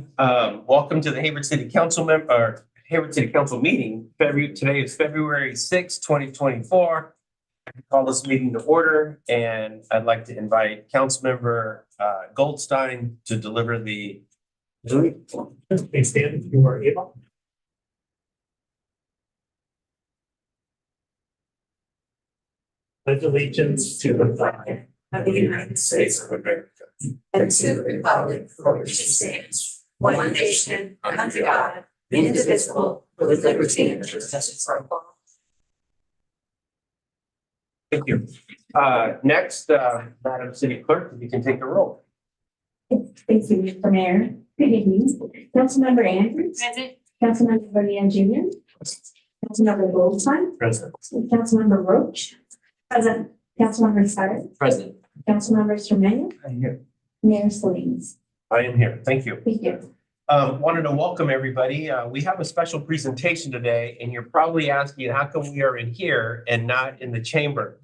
morning. Welcome to the Hayward City Council Hayward City Council meeting. Today is February 6, 2024. I call this meeting to order, and I'd like to invite Councilmember Goldstein to deliver the. Please stand if you are able. Pledge allegiance to the flag of the United States of America and to the republic for which it stands, one nation, under God, indivisible, with liberty and justice for all. Thank you. Next, Madam City Clerk, if you can take the roll. Thank you, Mr. Mayor. Good evening. Councilmember Andrews. Present. Councilmember Bonilla Jr. Councilmember Goldstein. President. Councilmember Roach. Present. Councilmember Sutter. Present. Councilmember Tremaine. I'm here. Mayor Salinas. I am here. Thank you. Thank you. Wanted to welcome everybody. We have a special presentation today, and you're probably asking, how come we are in here and not in the chamber?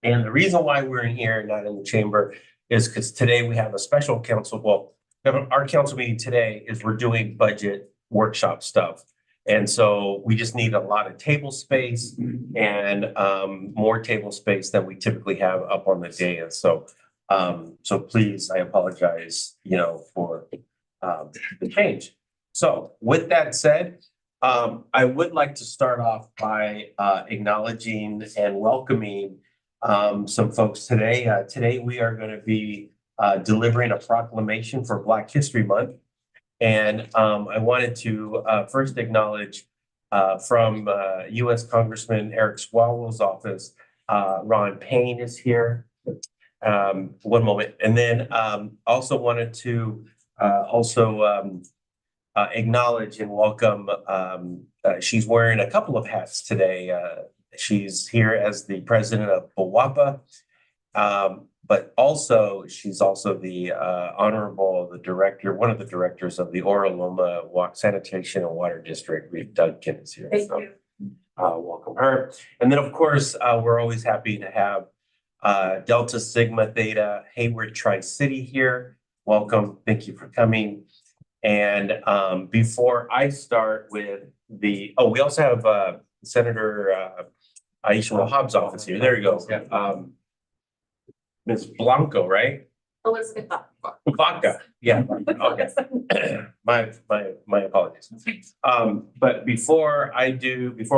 And the reason why we're in here and not in the chamber is because today we have a special council. Well, our council meeting today is we're doing budget workshop stuff. And so we just need a lot of table space and more table space than we typically have up on the dais. So please, I apologize, for the change. So with that said, I would like to start off by acknowledging and welcoming some folks today. Today we are going to be delivering a proclamation for Black History Month. And I wanted to first acknowledge from U.S. Congressman Eric Swalwell's office, Ron Payne is here. One moment. And then also wanted to acknowledge and welcome, she's wearing a couple of hats today. She's here as the president of BWAPA, but also she's also the one of the directors of the Oro Loma Sanitation and Water District. Reeve Duncan is here. Thank you. Welcome her. And then, of course, we're always happy to have Delta Sigma Theta Hayward Tri-City here. Welcome. Thank you for coming. And before I start with we also have Senator Aisha Wahab's office here. There you go. Ms. Blanco, right? Elizabeth. Vaca. Yeah. Okay. My apologies. But before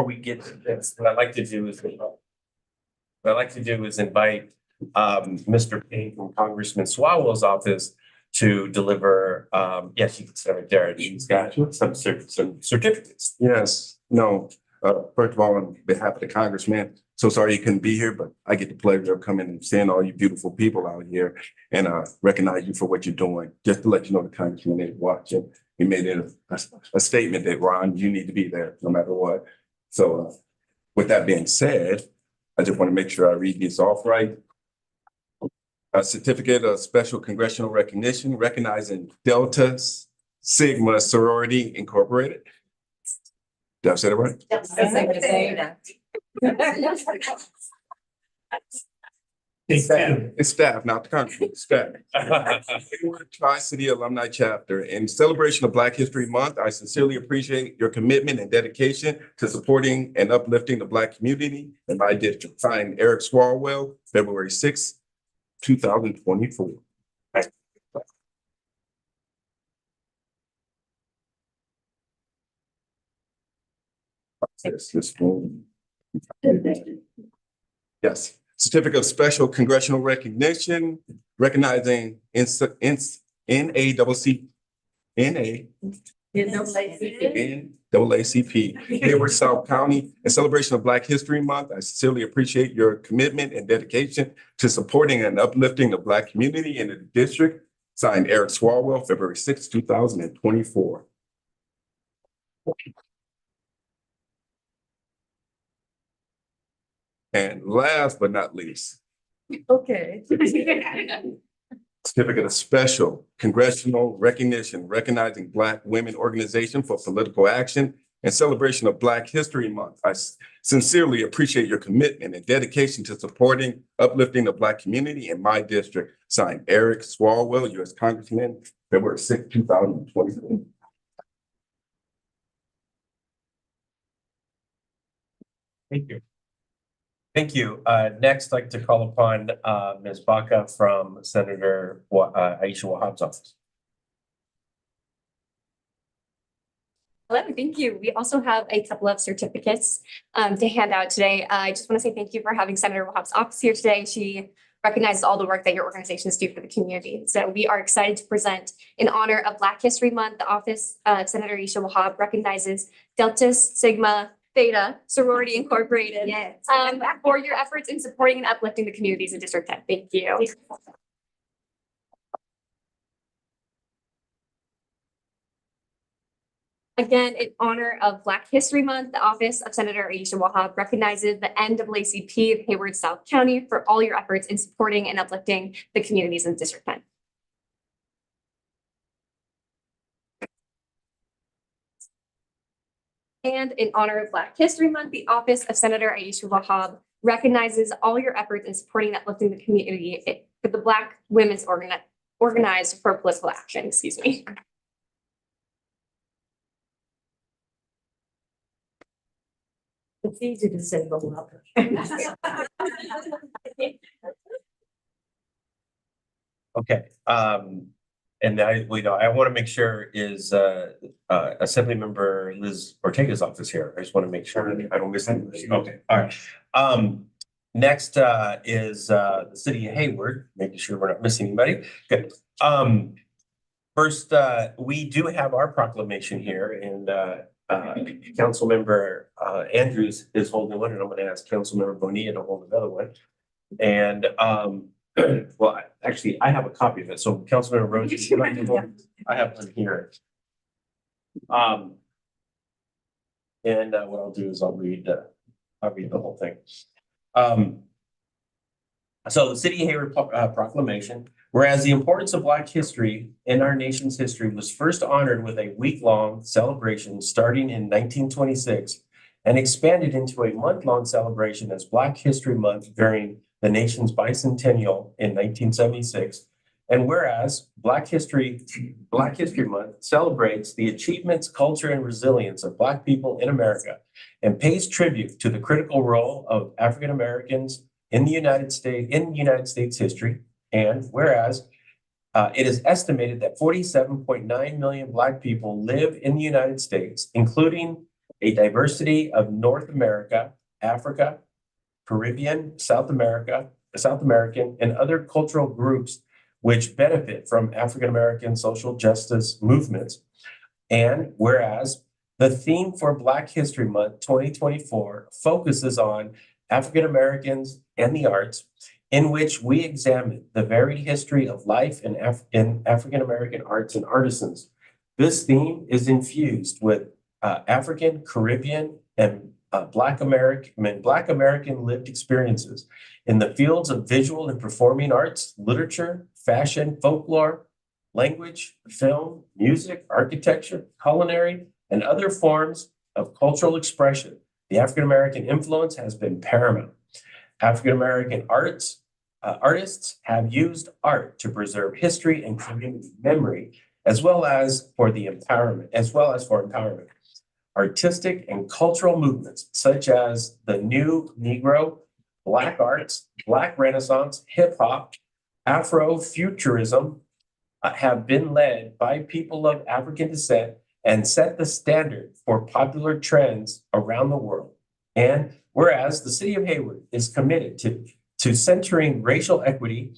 we get to this, what I'd like to do is invite Mr. Payne from Congressman Swalwell's office to deliver. Yes, you can sit right there. He's got some certificates. Yes, no. First of all, on behalf of the Congressman, so sorry you couldn't be here, but I get the pleasure of coming and seeing all you beautiful people out here and recognize you for what you're doing. Just to let you know, the Congressman is watching. He made it a statement that, Ron, you need to be there no matter what. So with that being said, I just want to make sure I read this off right. A certificate of special congressional recognition recognizing Delta Sigma Sorority Incorporated. Did I say that right? It's staff, not the country. Staff. Tri-City Alumni Chapter. In celebration of Black History Month, I sincerely appreciate your commitment and dedication to supporting and uplifting the Black community in my district. Signed, Eric Swalwell, February 6, 2024. Yes. Certificate of Special Congressional Recognition recognizing NAACP Hayward South County in celebration of Black History Month. I sincerely appreciate your commitment and dedication to supporting and uplifting the Black community in the district. Signed, Eric Swalwell, February 6, 2024. And last but not least, Okay. Certificate of Special Congressional Recognition recognizing Black Women Organization for Political Action in celebration of Black History Month. I sincerely appreciate your commitment and dedication to supporting, uplifting the Black community in my district. Signed, Eric Swalwell, U.S. Congressman, February 6, 2024. Thank you. Thank you. Next, I'd like to call upon Ms. Baca from Senator Aisha Wahhab's office. Hello, thank you. We also have a couple of certificates to hand out today. I just want to say thank you for having Senator Wahhab's office here today. She recognizes all the work that your organizations do for the community. So we are excited to present in honor of Black History Month. The office of Senator Aisha Wahhab recognizes Delta Sigma Theta Sorority Incorporated for your efforts in supporting and uplifting the communities in District 10. Thank you. Again, in honor of Black History Month, the Office of Senator Aisha Wahhab recognizes the NAACP of Hayward South County for all your efforts in supporting and uplifting the communities in District 10. And in honor of Black History Month, the Office of Senator Aisha Wahhab recognizes all your efforts in supporting and uplifting the community for the Black Women's Organized for Political Action, excuse me. It's easy to say, but welcome. Okay, and I want to make sure is Assemblymember Liz Ortega's office here. I just want to make sure I don't miss anything. Okay, all right. Next is the city of Hayward, making sure we're not missing anybody. Good. First, we do have our proclamation here, and Councilmember Andrews is holding one, and I'm going to ask Councilmember Bonilla to hold another one. And well, actually, I have a copy of it. So Councilmember Rhodes, if you'd like to hold, I have one here. And what I'll do is I'll read the whole thing. So the City of Hayward proclamation. Whereas the importance of Black history in our nation's history was first honored with a week-long celebration starting in 1926 and expanded into a month-long celebration as Black History Month during the nation's bicentennial in 1976. And whereas Black History Month celebrates the achievements, culture, and resilience of Black people in America and pays tribute to the critical role of African Americans in United States history. And whereas it is estimated that 47.9 million Black people live in the United States, including a diversity of North America, Africa, Caribbean, South American, and other cultural groups which benefit from African American social justice movements. And whereas the theme for Black History Month 2024 focuses on African Americans and the arts, in which we examine the varied history of life in African American arts and artisans. This theme is infused with African, Caribbean, and Black American lived experiences in the fields of visual and performing arts, literature, fashion, folklore, language, film, music, architecture, culinary, and other forms of cultural expression. The African American influence has been paramount. African American artists have used art to preserve history and community memory, as well as for empowerment. Artistic and cultural movements such as the New Negro, Black arts, Black Renaissance, hip hop, Afrofuturism have been led by people of African descent and set the standard for popular trends around the world. And whereas the city of Hayward is committed to centering racial equity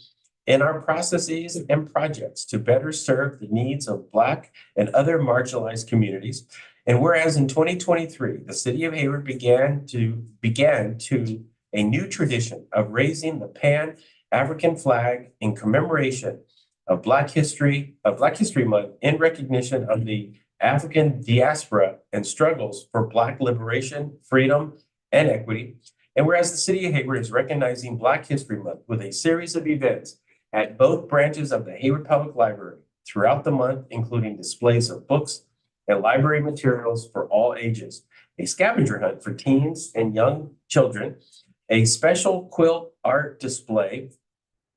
in our processes and projects to better serve the needs of Black and other marginalized communities. And whereas in 2023, the city of Hayward began a new tradition of raising the Pan-African flag in commemoration of Black History Month in recognition of the African diaspora and struggles for Black liberation, freedom, and equity. And whereas the city of Hayward is recognizing Black History Month with a series of events at both branches of the Hayward Public Library throughout the month, including displays of books and library materials for all ages, a scavenger hunt for teens and young children, a special quilt art display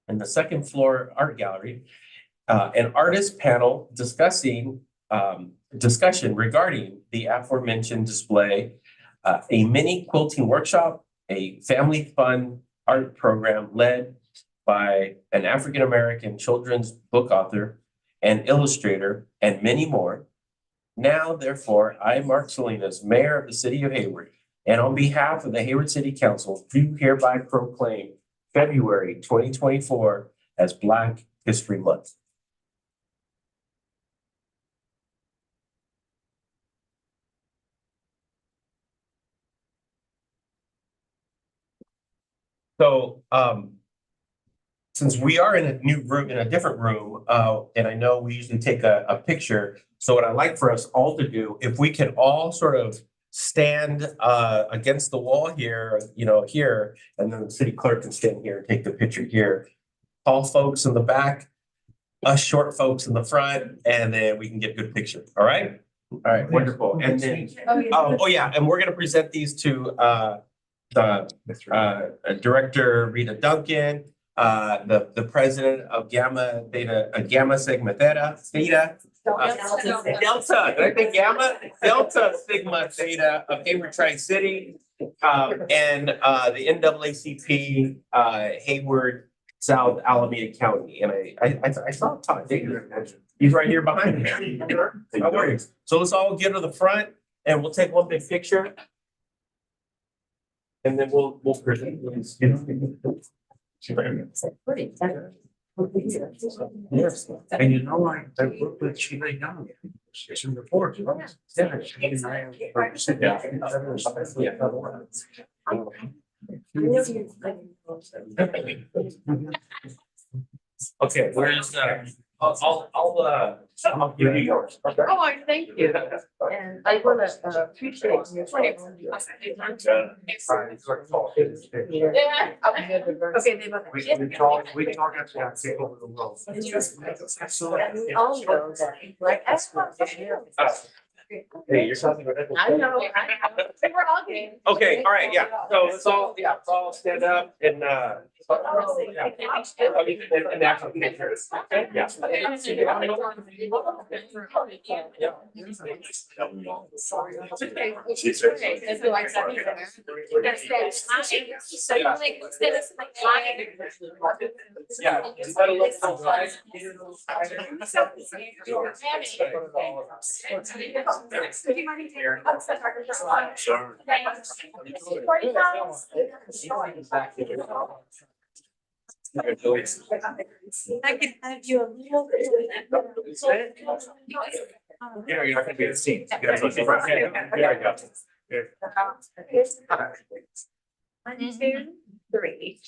in the second floor art gallery, an artist panel discussion regarding the aforementioned display, a mini quilting workshop, a family fun art program led by an African-American children's book author and illustrator, and many more. Now, therefore, I, Mark Salinas, Mayor of the City of Hayward, and on behalf of the Hayward City Council, do hereby proclaim February 2024 as Black History Month. So, since we are in a new room, in a different room, and I know we usually take a picture. So what I'd like for us all to do, if we can all sort of stand against the wall here, here, and then the city clerk can stand here and take the picture here. Tall folks in the back, us short folks in the front, and then we can get a good picture. All right? All right, wonderful. And then, oh yeah, and we're gonna present these to Director Rita Duncan, the president of Gamma Sigma Theta, Delta, did I think Gamma? Delta Sigma Theta of Hayward Tri-City, and the NAACP, Hayward, South Alameda County. And I saw Todd Digger. He's right here behind me. No worries. So let's all get to the front and we'll take one big picture. And then we'll present these. Yes, and you know, I worked with Sheila Young. She's in the board. Yeah, she and I sit down. Okay, where's I'll give you yours. Okay. Oh, thank you. And I wanna appreciate your. Yeah. Okay, they both. We talk at the people of the world. We all know that, like, that's what. Hey, you're talking about. I know. We're all getting. Okay, all right, yeah, so let's all stand up and and actual pictures. Okay, yeah. I could have you a little bit. You're not gonna be at the scene. One, two, three.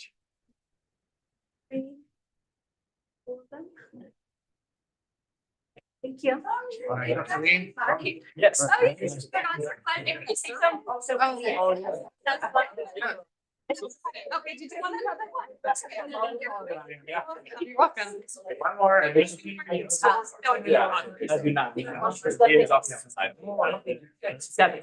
Thank you. Yes. Okay, did you want to have that one? That's okay. You're welcome. One more. And there's- No, it'd be Yeah, on. I do not. It is off the side. Seven.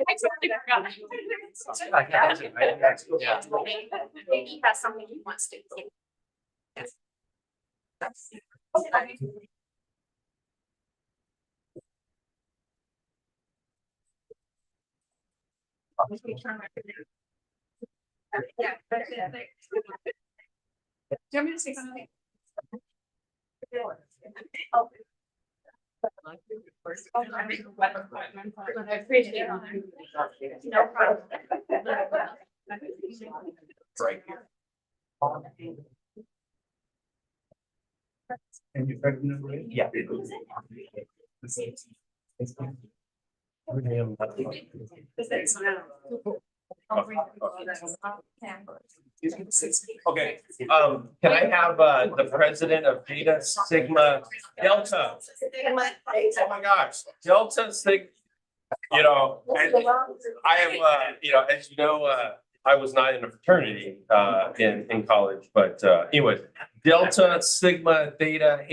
I totally forgot. He has something he wants to. Yes. Yeah. Do you want me to say something? Oh. I appreciate it. No problem. Right here. And you've heard the number eight? Yeah. Okay, can I have the president of Beta Sigma Delta? Oh my gosh, Delta Sig, and I am, as you know, I was not in a fraternity in college, but anyway, Delta Sigma Theta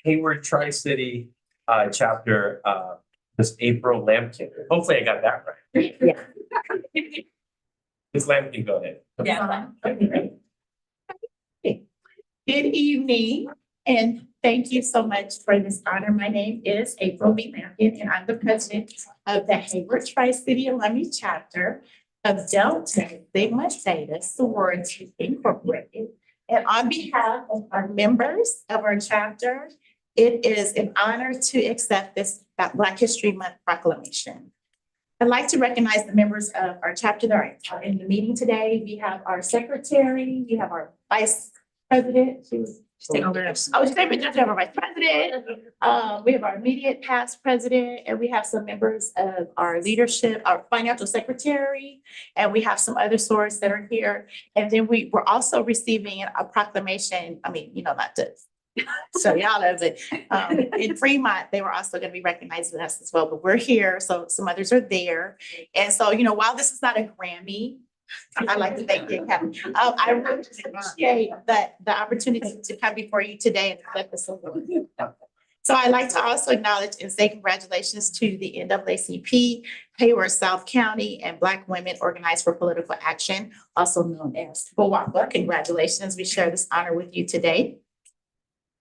Hayward Tri-City chapter, Ms. April Lampkin. Hopefully I got that right. Yeah. Ms. Lampkin, go ahead. Yeah. Okay, great. Good evening, and thank you so much for this honor. My name is April B. Lampkin, and I'm the president of the Hayward Tri-City Alumni Chapter of Delta Sigma Theta Sorority Incorporated. And on behalf of our members of our chapter, it is an honor to accept this Black History Month proclamation. I'd like to recognize the members of our chapter that are in the meeting today. We have our secretary, we have our vice president. She's taking over. Oh, she's taking pictures of our vice president. We have our immediate past president, and we have some members of our leadership, our financial secretary, and we have some other sorors that are here. And then we're also receiving a proclamation. I mean, not to so y'all know that in Fremont, they were also going to be recognizing us as well, but we're here, so some others are there. And so, while this is not a Grammy, I'd like to thank you, Kevin. I really appreciate the opportunity to come before you today and let this alone. So I'd like to also acknowledge and say congratulations to the NAACP, Hayward South County, and Black Women Organized for Political Action, also known as BWOPA. Congratulations, we share this honor with you today.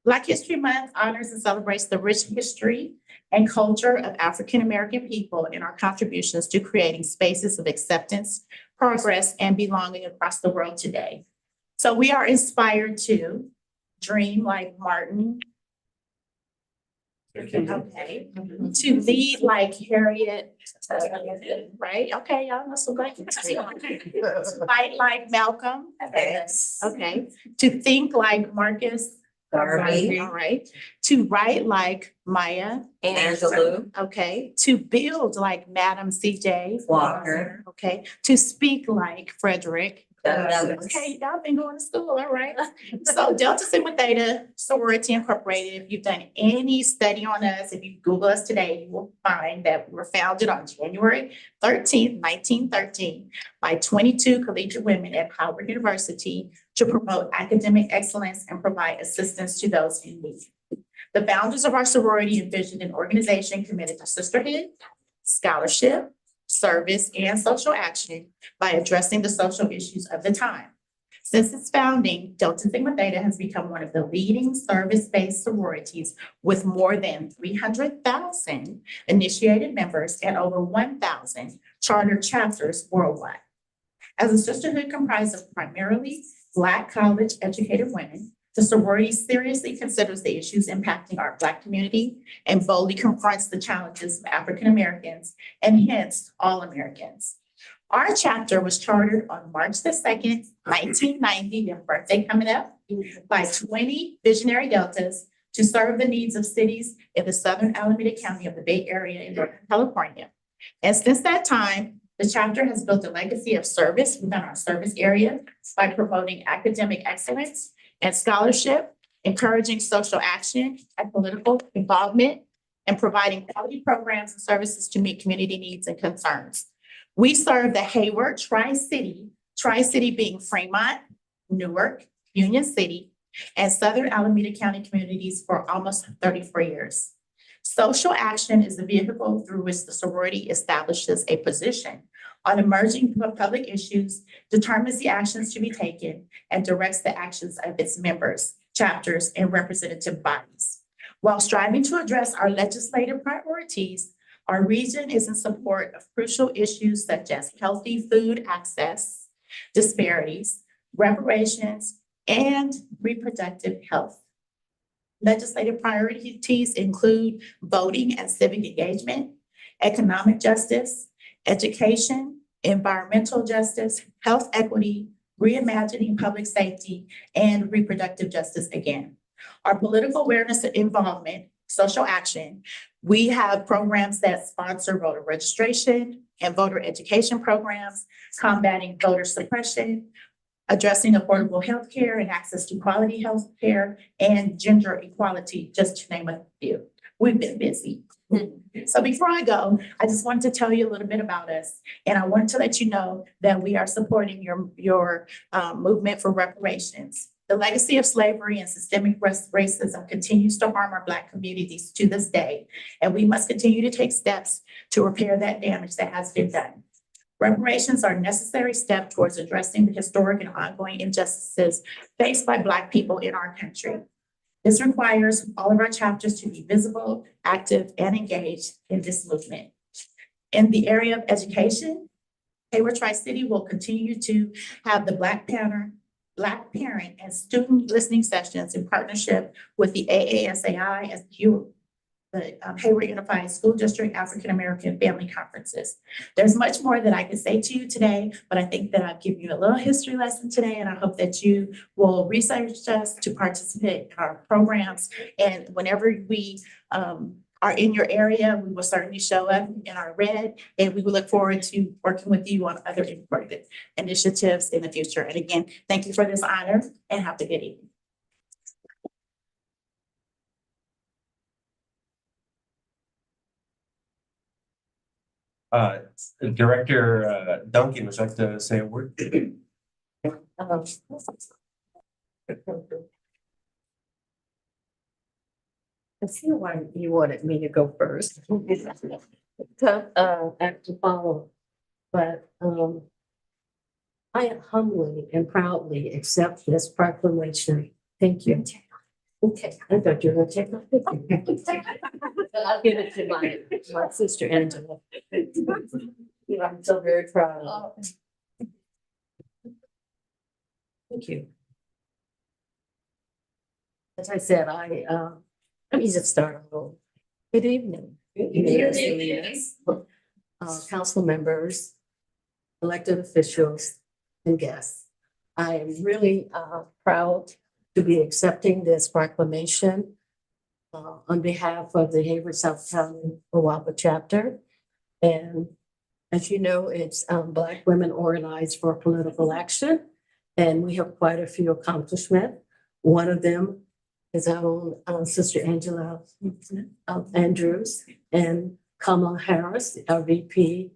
Black History Month honors and celebrates the rich history and culture of African-American people and our contributions to creating spaces of acceptance, progress, and belonging across the world today. So we are inspired to dream like Martin. Okay, to lead like Harriet, right? Okay, y'all know some black history. To fight like Malcolm. Yes. Okay, to think like Marcus Garvey. All right. To write like Maya. Angelou. Okay. To build like Madam C.J. Walker. Okay. To speak like Frederick. Douglass. Okay, y'all been going to school, all right. So Delta Sigma Theta Sorority Incorporated, if you've done any study on us, if you Google us today, you will find that we were founded on January 13th, 1913 by 22 collegiate women at Howard University to promote academic excellence and provide assistance to those in need. The founders of our sorority envisioned an organization committed to sisterhood, scholarship, service, and social action by addressing the social issues of the time. Since its founding, Delta Sigma Theta has become one of the leading service-based sororities with more than 300,000 initiated members and over 1,000 chartered chapters worldwide. As a sisterhood comprised of primarily Black college-educated women, the sorority seriously considers the issues impacting our Black community and boldly confronts the challenges of African Americans and hence all Americans. Our chapter was chartered on March the 2nd, 1990, your birthday coming up, by 20 visionary Deltas to serve the needs of cities in the Southern Alameda County of the Bay Area in Northern California. And since that time, the chapter has built a legacy of service within our service area by promoting academic excellence and scholarship, encouraging social action and political involvement, and providing quality programs and services to meet community needs and concerns. We serve the Hayward Tri-City being Fremont, Newark, Union City, and Southern Alameda County communities for almost 34 years. Social action is the vehicle through which the sorority establishes a position on emerging public issues, determines the actions to be taken, and directs the actions of its members, chapters, and representative bodies. While striving to address our legislative priorities, our region is in support of crucial issues such as healthy food access, disparities, reparations, and reproductive health. Legislative priorities include voting and civic engagement, economic justice, education, environmental justice, health equity, reimagining public safety, and reproductive justice again. Our political awareness and involvement, social action, we have programs that sponsor voter registration and voter education programs, combating voter suppression, addressing affordable health care and access to quality health care, and gender equality, just to name a few. We've been busy. So before I go, I just wanted to tell you a little bit about us. And I wanted to let you know that we are supporting your movement for reparations. The legacy of slavery and systemic racism continues to harm our Black communities to this day, and we must continue to take steps to repair that damage that has been done. Reparations are a necessary step towards addressing the historic and ongoing injustices faced by Black people in our country. This requires all of our chapters to be visible, active, and engaged in this movement. In the area of education, Hayward Tri-City will continue to have the Black Parent and student listening sessions in partnership with the AASAI as the Hayward Unified School District African American Family Conferences. There's much more that I can say to you today, but I think that I've given you a little history lesson today, and I hope that you will research us to participate in our programs. And whenever we are in your area, we will certainly show up in our red, and we will look forward to working with you on other important initiatives in the future. And again, thank you for this honor, and have a good evening. Director Duncan, would you like to say a word? I see why you wanted me to go first. Tough act to follow, but I humbly and proudly accept this proclamation. Thank you. Okay, I thought you were gonna take my picture. But I'll give it to my sister Angela. I'm so very proud of it. Thank you. As I said, let me just start a little. Good evening. Council members, elected officials, and guests. I am really proud to be accepting this proclamation on behalf of the Hayward South County WAPA chapter. And as you know, it's Black women organized for political action. And we have quite a few accomplishments. One of them is our own Sister Angela Andrews and Kamala Harris, our VP,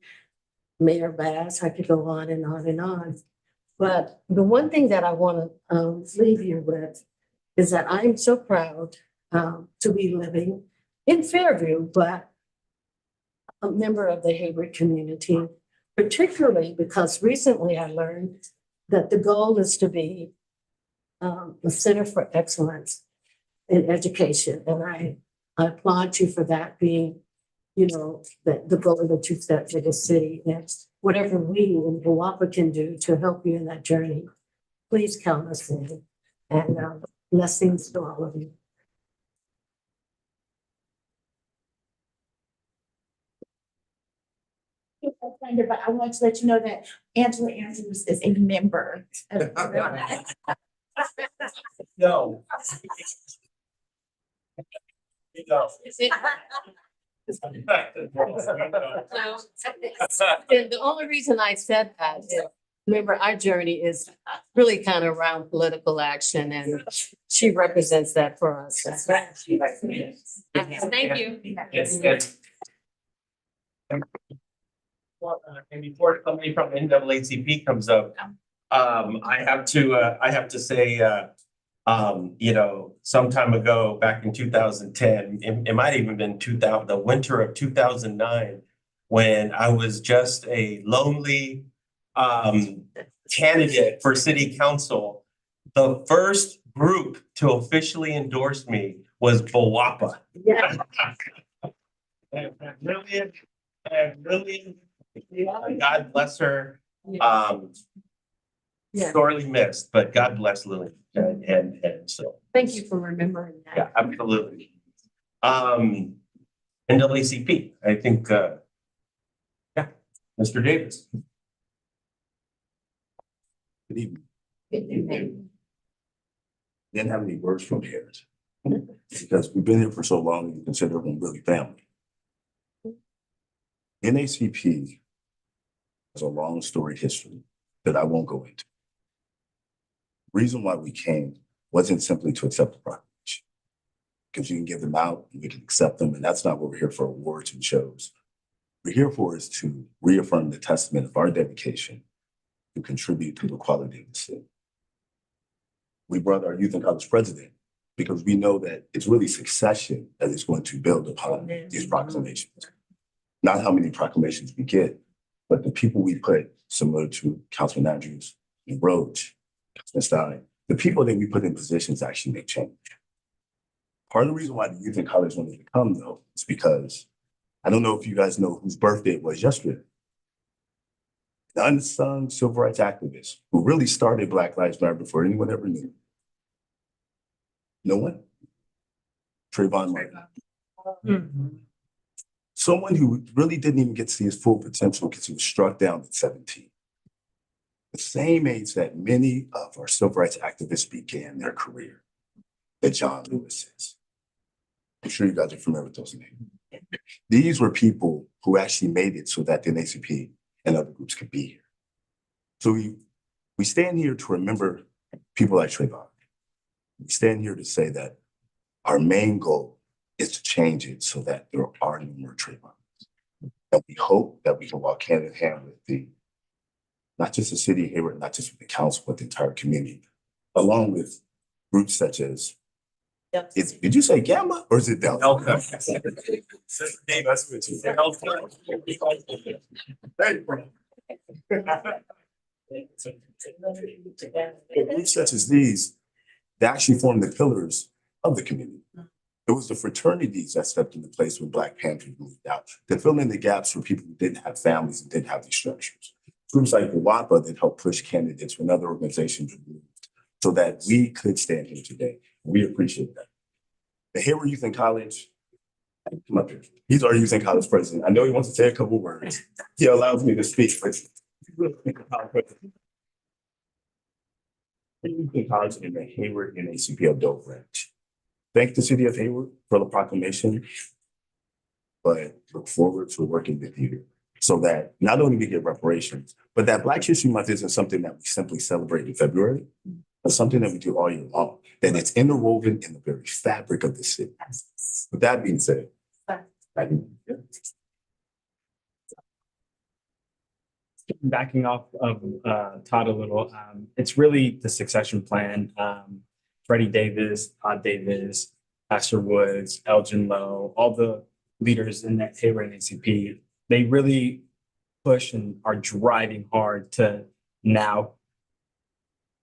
Mayor Bass. I could go on and on and on. But the one thing that I want to leave you with is that I'm so proud to be living in Fairview, but a member of the Hayward community, particularly because recently I learned that the goal is to be a Center for Excellence in Education. And I applaud you for that being, the goal that you set for the city. And whatever we in WAPA can do to help you in that journey, please count us in. And blessings to all of you. But I want to let you know that Angela Andrews is a member. No. And the only reason I said that is, remember, our journey is really kind of around political action, and she represents that for us. Thank you. Well, and before somebody from NAACP comes up, I have to say, some time ago, back in 2010, it might even been the winter of 2009, when I was just a lonely candidate for city council. The first group to officially endorse me was BWAPA. Yeah. And Lillian, God bless her. Yeah. Sorely missed, but God bless Lillian. And so. Thank you for remembering that. Yeah, absolutely. NAACP, I think, Mr. Davis. Good evening. Good evening. Didn't have any words from here because we've been here for so long, you consider them really family. NAACP has a long story history that I won't go into. Reason why we came wasn't simply to accept the proclamation, because you can give them out and we can accept them, and that's not what we're here for, awards and shows. What we're here for is to reaffirm the testament of our dedication to contribute to the quality of the city. we brought our youth and college president because we know that it's really succession that is going to build upon these proclamations. Not how many proclamations we get, but the people we put, similar to Councilman Andrews and Roach, Councilman Stein, the people that we put in positions actually make change. Part of the reason why the youth and college wanted to come, though, is because I don't know if you guys know whose birthday it was yesterday. The unsung civil rights activist who really started Black Lives Matter before anyone ever knew. No one? Trayvon Martin. Someone who really didn't even get to see his full potential because he was struck down at 17. The same age that many of our civil rights activists began their career, that John Lewis is. I'm sure you guys are familiar with those names. These were people who actually made it so that the NAACP and other groups could be here. So we stand here to remember people like Trayvon. We stand here to say that our main goal is to change it so that there are no more Trayvons. And we hope that we can walk hand in hand with not just the city of Hayward, not just with the council, but the entire community, along with groups such as, did you say Gamma or is it Delta? Dave, that's what you said. Groups such as these, they actually form the pillars of the community. It was the fraternities that stepped into place when Black Panthers moved out to fill in the gaps for people who didn't have families and didn't have these structures. Groups like the WAPA that helped push candidates when other organizations moved so that we could stand here today. We appreciate that. The Hayward Youth and College, come up here. He's our Youth and College president. I know he wants to say a couple words. He allows me to speak, but the Youth and College in the Hayward NAACP of Doe Branch. Thank the city of Hayward for the proclamation, but look forward to working with you so that not only we get reparations, but that Black History Month isn't something that we simply celebrate in February, but something that we do all year long, that it's interwoven in the very fabric of the city. With that being said, backing off of Todd a little, it's really the succession plan. Freddie Davis, Todd Davis, Pastor Woods, Elgin Lowe, all the leaders in that Hayward NAACP, they really push and are driving hard to now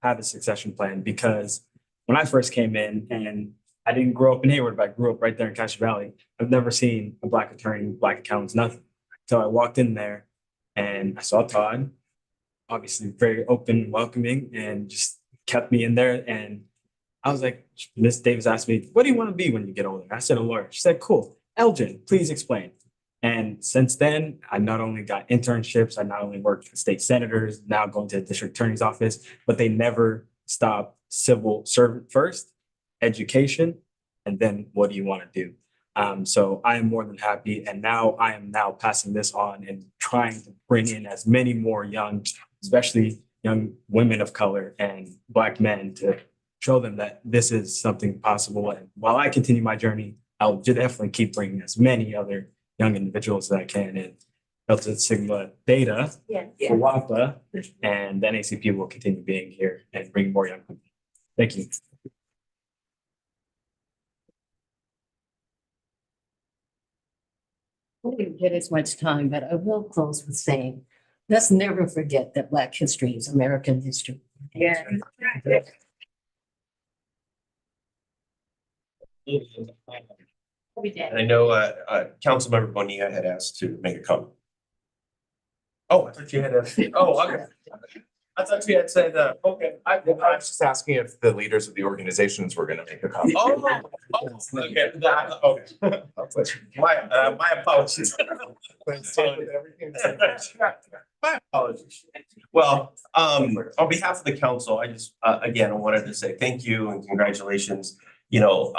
have a succession plan. Because when I first came in, and I didn't grow up in Hayward, but I grew up right there in Cache Valley, I've never seen a Black attorney, Black accountants, nothing. So I walked in there and I saw Todd, obviously very open, welcoming, and just kept me in there. And I was like, Miss Davis asked me, what do you want to be when you get older? I said, a lawyer. She said, cool. Elgin, please explain. And since then, I not only got internships, I not only worked with state senators, now going to the district attorney's office, but they never stop civil servant first, education, and then what do you want to do? So I am more than happy. And now I am now passing this on and trying to bring in as many more young, especially young women of color and Black men to show them that this is something possible. And while I continue my journey, I'll definitely keep bringing as many other young individuals that I can. And Delta Sigma Theta, for WAPA, and the NAACP will continue being here and bring more young people. Thank you. We didn't get as much time, but I will close with saying, let's never forget that Black history is American history. Yeah. And I know Councilmember Bonilla had asked to make a comment. Oh, I thought you had a, oh, okay. I thought you had said, okay. I was just asking if the leaders of the organizations were gonna make a comment. Oh, okay, okay. My apologies. My apologies. Well, on behalf of the council, I just, again, I wanted to say thank you and congratulations. You know,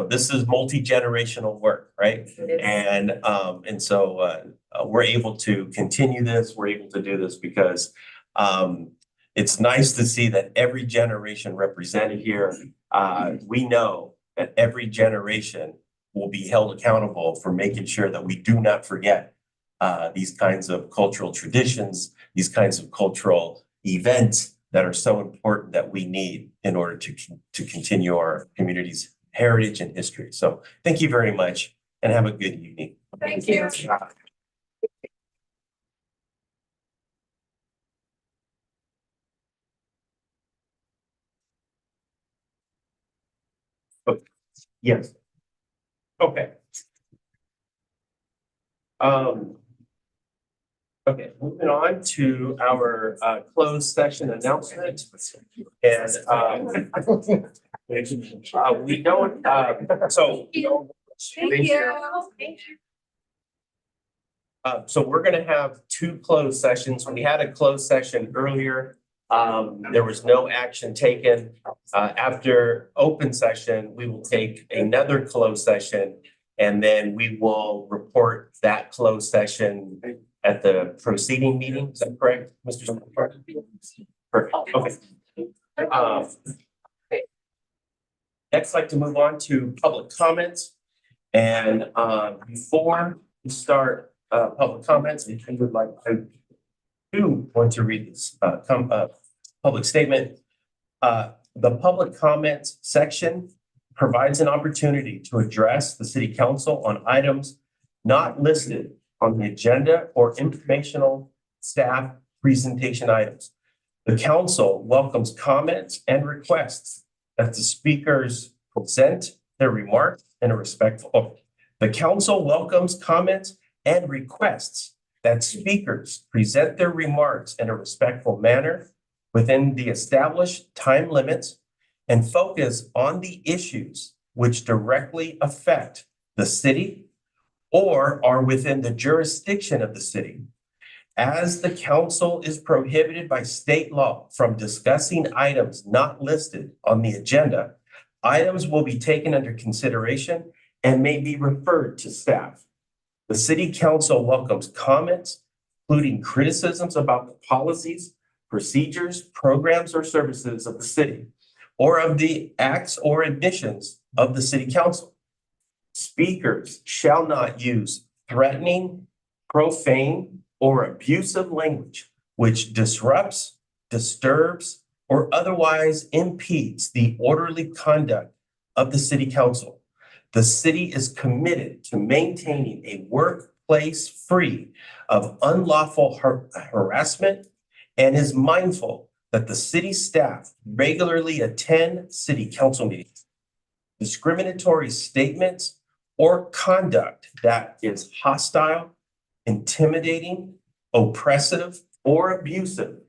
this is multi-generational work, right? And so we're able to continue this, we're able to do this because it's nice to see that every generation represented here. We know that every generation will be held accountable for making sure that we do not forget these kinds of cultural traditions, these kinds of cultural events that are so important that we need in order to continue our community's heritage and history. So thank you very much and have a good evening. Thank you. Yes. Okay. Okay, moving on to our closed session announcement. And we don't, so. Thank you. So we're gonna have two closed sessions. We had a closed session earlier. There was no action taken. After open session, we will take another closed session. And then we will report that closed session at the proceeding meeting. Is that correct, Mr. Secretary? Perfect, okay. Next, I'd like to move on to public comments. And before we start public comments, I would like to want to read this public statement. The public comments section provides an opportunity to address the city council on items not listed on the agenda or informational staff presentation items. The council welcomes comments and requests that the speakers present their remarks in a respectful. The council welcomes comments and requests that speakers present their remarks in a respectful manner within the established time limits and focus on the issues which directly affect the city or are within the jurisdiction of the city. As the council is prohibited by state law from discussing items not listed on the agenda, items will be taken under consideration and may be referred to staff. The city council welcomes comments, including criticisms about the policies, procedures, programs, or services of the city, or of the acts or admissions of the city council. Speakers shall not use threatening, profane, or abusive language which disrupts, disturbs, or otherwise impedes the orderly conduct of the city council. The city is committed to maintaining a workplace free of unlawful harassment and is mindful that the city staff regularly attend city council meetings. Discriminatory statements or conduct that is hostile, intimidating, oppressive, or abusive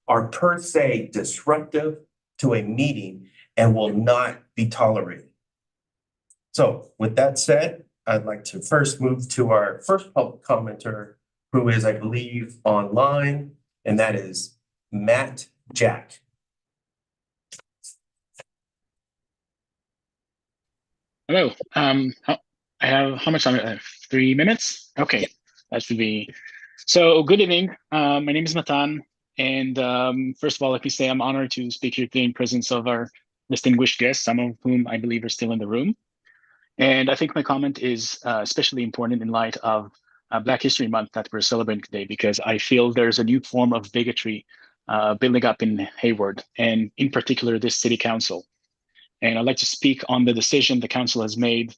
are per se disruptive to a meeting and will not be tolerated. So with that said, I'd like to first move to our first public commenter, who is, I believe, online, and that is Matt Jack. Hello. I have how much time? 3 minutes? Okay, that should be. So good evening. My name is Matan, and first of all, let me say I'm honored to speak here today in presence of our distinguished guests, some of whom I believe are still in the room. And I think my comment is especially important in light of Black History Month that we're celebrating today, because I feel there's a new form of bigotry building up in Hayward, and in particular, this city council. And I'd like to speak on the decision the council has made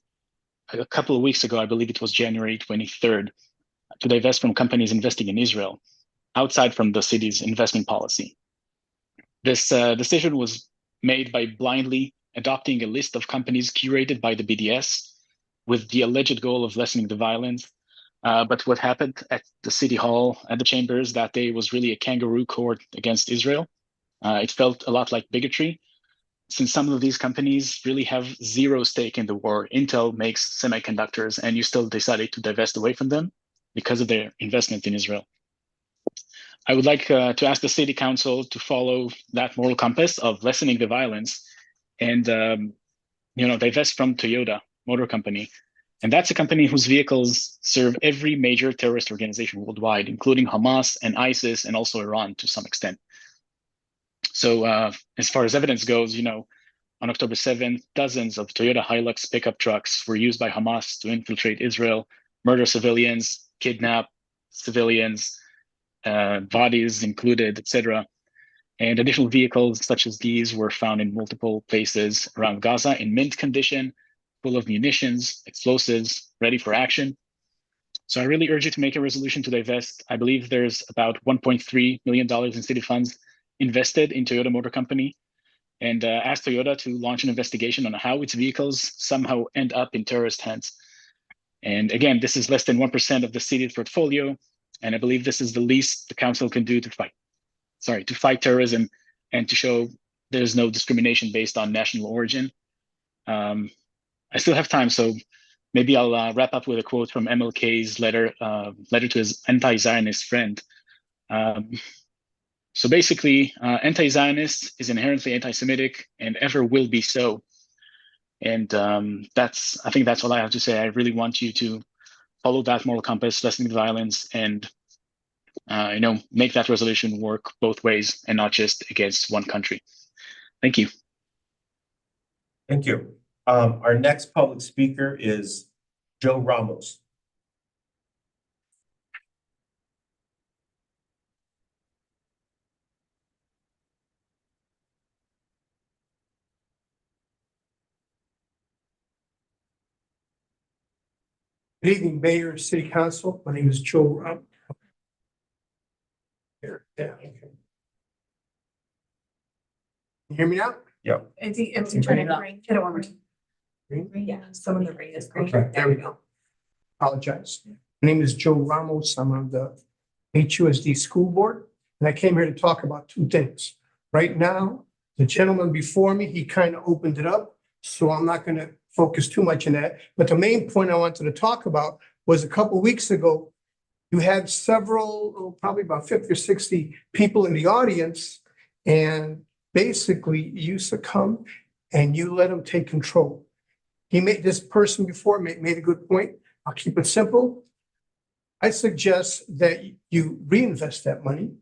a couple of weeks ago, I believe it was January 23rd, to divest from companies investing in Israel, outside from the city's investment policy. This decision was made by blindly adopting a list of companies curated by the BDS with the alleged goal of lessening the violence. But what happened at the city hall, at the chambers that day, was really a kangaroo court against Israel. It felt a lot like bigotry, since some of these companies really have zero stake in the war. Intel makes semiconductors, and you still decided to divest away from them because of their investment in Israel. I would like to ask the city council to follow that moral compass of lessening the violence and divest from Toyota Motor Company. And that's a company whose vehicles serve every major terrorist organization worldwide, including Hamas and ISIS, and also Iran to some extent. So as far as evidence goes, on October 7th, dozens of Toyota Hilux pickup trucks were used by Hamas to infiltrate Israel, murder civilians, kidnap civilians, bodies included, etc. And additional vehicles such as these were found in multiple places around Gaza in mint condition, full of munitions, explosives, ready for action. So I really urge you to make a resolution to divest. I believe there's about $1.3 million in city funds invested in Toyota Motor Company, and ask Toyota to launch an investigation on how its vehicles somehow end up in terrorist hands. And again, this is less than 1% of the city's portfolio, and I believe this is the least the council can do to fight terrorism and to show there's no discrimination based on national origin. I still have time, so maybe I'll wrap up with a quote from MLK's letter to his anti-Zionist friend. So basically, anti-Zionist is inherently anti-Semitic and ever will be so. And I think that's all I have to say. I really want you to follow that moral compass, lessening violence, and make that resolution work both ways and not just against one country. Thank you. Thank you. Our next public speaker is Joe Ramos. Good evening, Mayor, City Council. My name is Joe Ramos. Here, yeah, okay. You hear me now? Is he turning it green? Hit it one more time. Green? Yeah, some of the green is green. Okay, there we go. Apologize. My name is Joe Ramos. I'm on the HUSD School Board, and I came here to talk about two things. Right now, the gentleman before me, he kind of opened it up, so I'm not going to focus too much on that. But the main point I wanted to talk about was a couple of weeks ago, you had several, probably about 50 or 60 people in the audience, and basically you succumb and you let them take control. This person before made a good point. I'll keep it simple. I suggest that you reinvest that money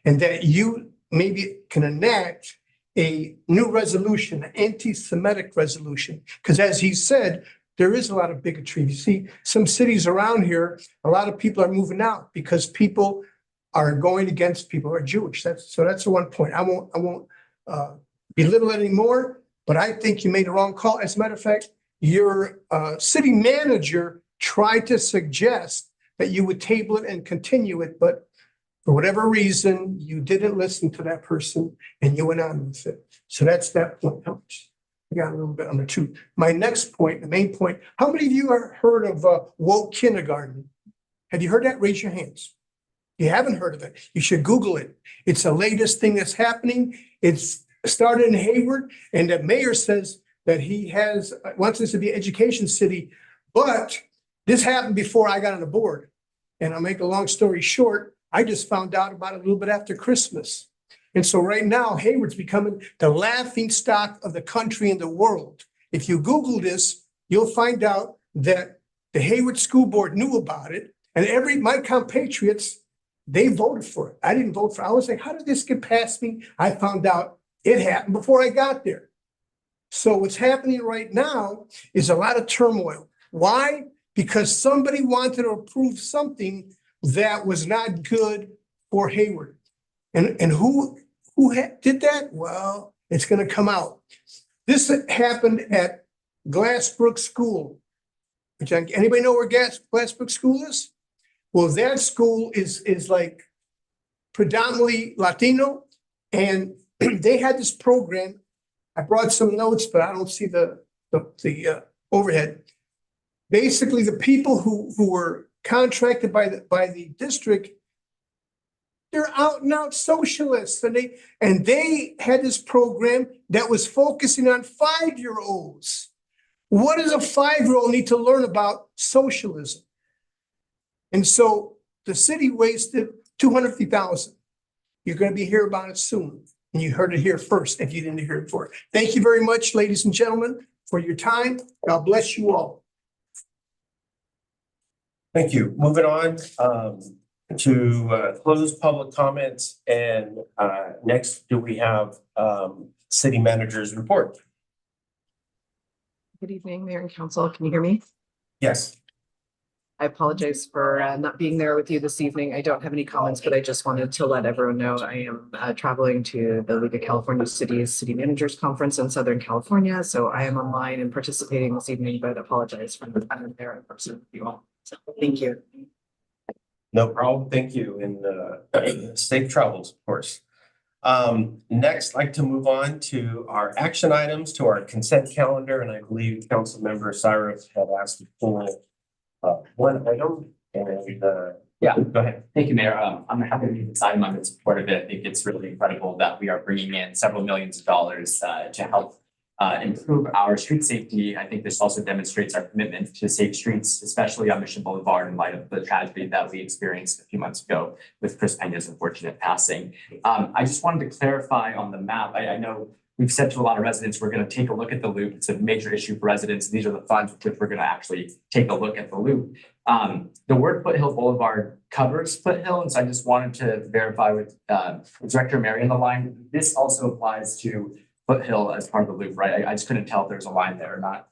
and that you maybe can enact a new resolution, an anti-Semitic resolution. Because as he said, there is a lot of bigotry. You see, some cities around here, a lot of people are moving out because people are going against people who are Jewish. That's the one point. I won't belittle it anymore, but I think you made the wrong call. As a matter of fact, your city manager tried to suggest that you would table it and continue it, but for whatever reason, you didn't listen to that person and you went on with it. So that's that point. I got a little bit on the two. My next point, the main point, how many of you have heard of woke kindergarten? Have you heard that? Raise your hands. You haven't heard of it. You should Google it. It's the latest thing that's happening. It's started in Hayward, and the mayor says that he wants this to be an education city, but this happened before I got on the board. And I'll make a long story short, I just found out about it a little bit after Christmas. And so right now, Hayward's becoming the laughing stock of the country and the world. If you Google this, you'll find out that the Hayward School Board knew about it, and my compatriots, they voted for it. I didn't vote for it. I was like, how did this get past me? I found out it happened before I got there. So what's happening right now is a lot of turmoil. Why? Because somebody wanted to approve something that was not good for Hayward. And who did that? Well, it's going to come out. This happened at Glassbrook School. Anybody know where Glassbrook School is? Well, that school is like predominantly Latino, and they had this program. I brought some notes, but I don't see the overhead. Basically, the people who were contracted by the district, they're out and out socialists, and they had this program that was focusing on 5-year-olds. What does a 5-year-old need to learn about socialism? And so the city wasted $250,000. You're going to be hearing about it soon, and you heard it here first if you didn't hear it before. Thank you very much, ladies and gentlemen, for your time. God bless you all. Thank you. Moving on to close public comments, and next do we have city manager's report. Good evening, Mayor and Council. Can you hear me? Yes. I apologize for not being there with you this evening. I don't have any comments, but I just wanted to let everyone know I am traveling to the League of California Cities City Managers Conference in Southern California. So I am online and participating this evening, but apologize for the time there in person with you all. So thank you. No problem. Thank you. And safe travels, of course. Next, I'd like to move on to our action items, to our consent calendar, and I believe Councilmember Cyrus had asked to pull one item and Yeah. go ahead. Thank you, Mayor. I'm happy to be this item. I'm in support of it. I think it's really incredible that we are bringing in several millions of dollars to help improve our street safety. I think this also demonstrates our commitment to safe streets, especially on Mission Boulevard in light of the tragedy that we experienced a few months ago with Chris Pena's unfortunate passing. I just wanted to clarify on the map. I know we've said to a lot of residents, we're going to take a look at the loop. It's a major issue for residents. These are the funds with which we're going to actually take a look at the loop. The word Foothill Boulevard covers Foothill, and so I just wanted to verify with Director Mary on the line. This also applies to Foothill as part of the loop, right? I just couldn't tell if there's a line there or not.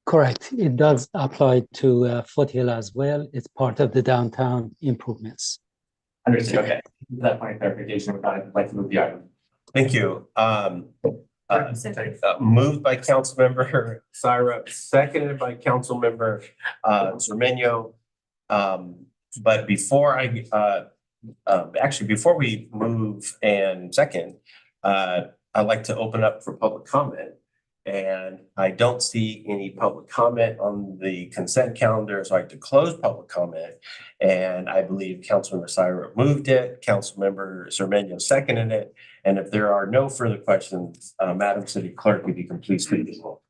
Correct. It does apply to Foothill as well. It's part of the downtown improvements. Understood. Okay. That point of clarification, I'd like to move the item. Thank you. Moved by Councilmember Syra, seconded by Councilmember Zermeño. But before before we move and second, I'd like to open up for public comment. And I don't see any public comment on the consent calendar, so I'd like to close public comment. And I believe Councilmember Syra moved it, Councilmember Zermeño seconded it. And if there are no further questions, Madam City Clerk, if you can please read the roll.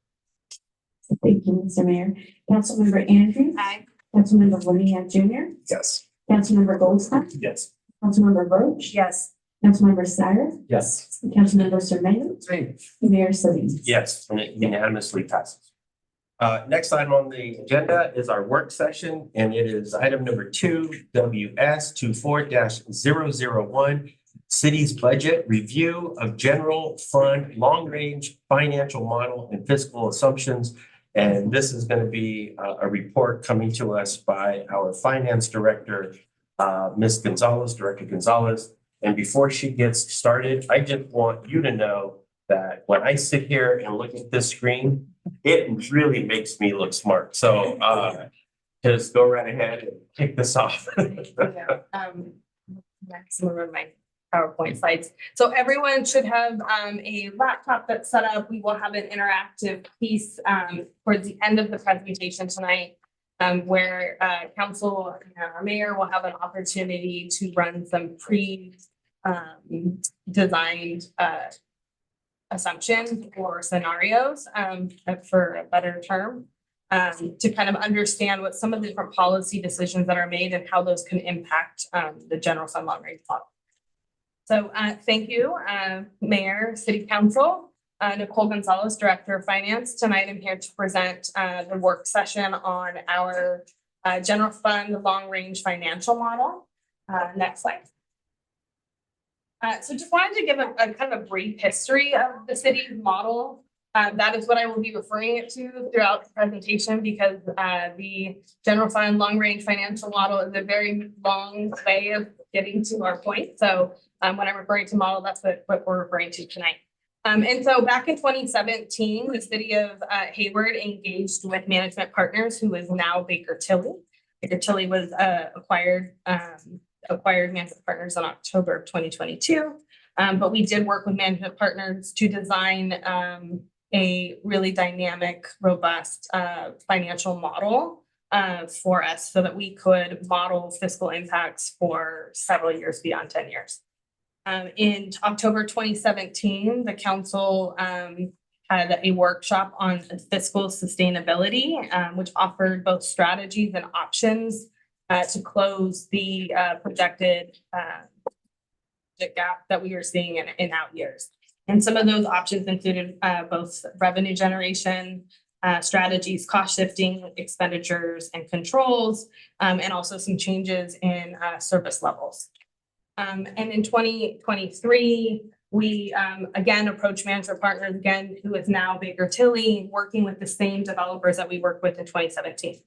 Thank you, Mr. Mayor. Councilmember Andrews. Aye. Councilmember Bonilla Junior. Yes. Councilmember Goldstein. Yes. Councilmember Roach. Yes. Councilmember Cyrus. Yes. Councilmember Zermeño. Mayor Solis. Yes, and it unanimously passes. Next item on the agenda is our work session, and it is item number 2, WS 24-001. City's budget review of general fund long-range financial model and fiscal assumptions. And this is going to be a report coming to us by our finance director, Ms. Gonzalez, Director Gonzalez. And before she gets started, I just want you to know that when I sit here and look at this screen, it really makes me look smart. So just go right ahead and kick this off. Maximum of my PowerPoint slides. So everyone should have a laptop that's set up. We will have an interactive piece towards the end of the presentation tonight, where council and our mayor will have an opportunity to run some designed assumptions or scenarios, for a better term, to kind of understand what some of the different policy decisions that are made and how those can impact the general fund long range model. So thank you, Mayor, City Council, Nicole Gonzalez, Director of Finance. Tonight I'm here to present the work session on our general fund long range financial model. Next slide. So just wanted to give a kind of a brief history of the city's model. That is what I will be referring it to throughout the presentation, because the general fund long range financial model is a very long way of getting to our point. So when I'm referring to model, that's what we're referring to tonight. And so back in 2017, the city of Hayward engaged with Management Partners, who is now Baker Tilly. Baker Tilly was acquired Management Partners in October of 2022. But we did work with Management Partners to design a really dynamic, robust financial model for us so that we could model fiscal impacts for several years beyond 10 years. In October 2017, the council had a workshop on fiscal sustainability, which offered both strategies and options to close the projected gap that we were seeing in out years. And some of those options included both revenue generation strategies, cost shifting, expenditures and controls, and also some changes in service levels. And in 2023, we again approached Management Partners again, who is now Baker Tilly, working with the same developers that we worked with in 2017.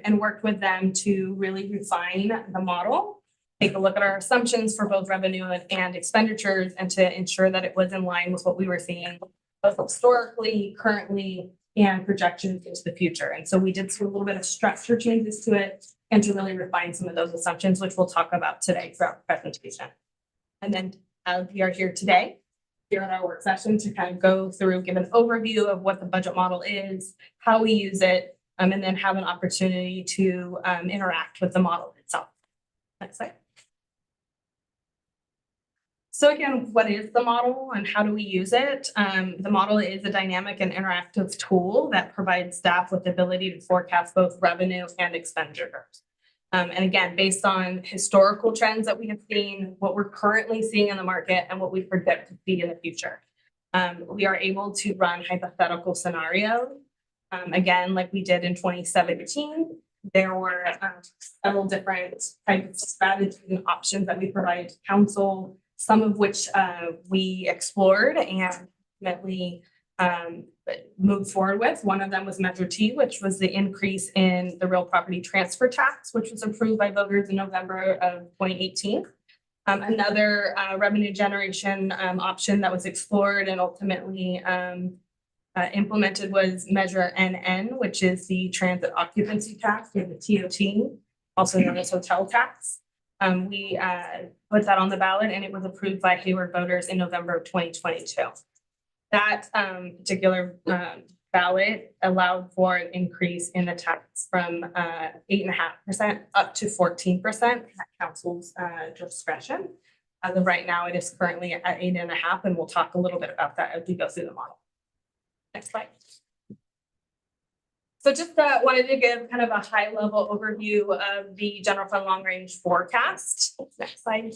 and worked with them to really refine the model, take a look at our assumptions for both revenue and expenditures, and to ensure that it was in line with what we were seeing both historically, currently, and projections into the future. And so we did a little bit of structure changes to it and to really refine some of those assumptions, which we'll talk about today throughout the presentation. And then we are here today, here at our work session, to kind of go through, give an overview of what the budget model is, how we use it, and then have an opportunity to interact with the model itself. Next slide. So again, what is the model and how do we use it? The model is a dynamic and interactive tool that provides staff with the ability to forecast both revenue and expenditures. And again, based on historical trends that we have seen, what we're currently seeing in the market, and what we predict to see in the future. We are able to run hypothetical scenarios. Again, like we did in 2017, there were several different types of strategies and options that we provided to council, some of which we explored and ultimately moved forward with. One of them was Measure T, which was the increase in the real property transfer tax, which was approved by voters in November of 2018. Another revenue generation option that was explored and ultimately implemented was Measure NN, which is the transit occupancy tax, or the TOT, also known as hotel tax. We put that on the ballot and it was approved by Hayward voters in November of 2022. That particular ballot allowed for an increase in the tax from 8.5% up to 14% at council's discretion. As of right now, it is currently at 8.5%, and we'll talk a little bit about that as we go through the model. Next slide. So just wanted to give kind of a high level overview of the general fund long range forecast. Next slide.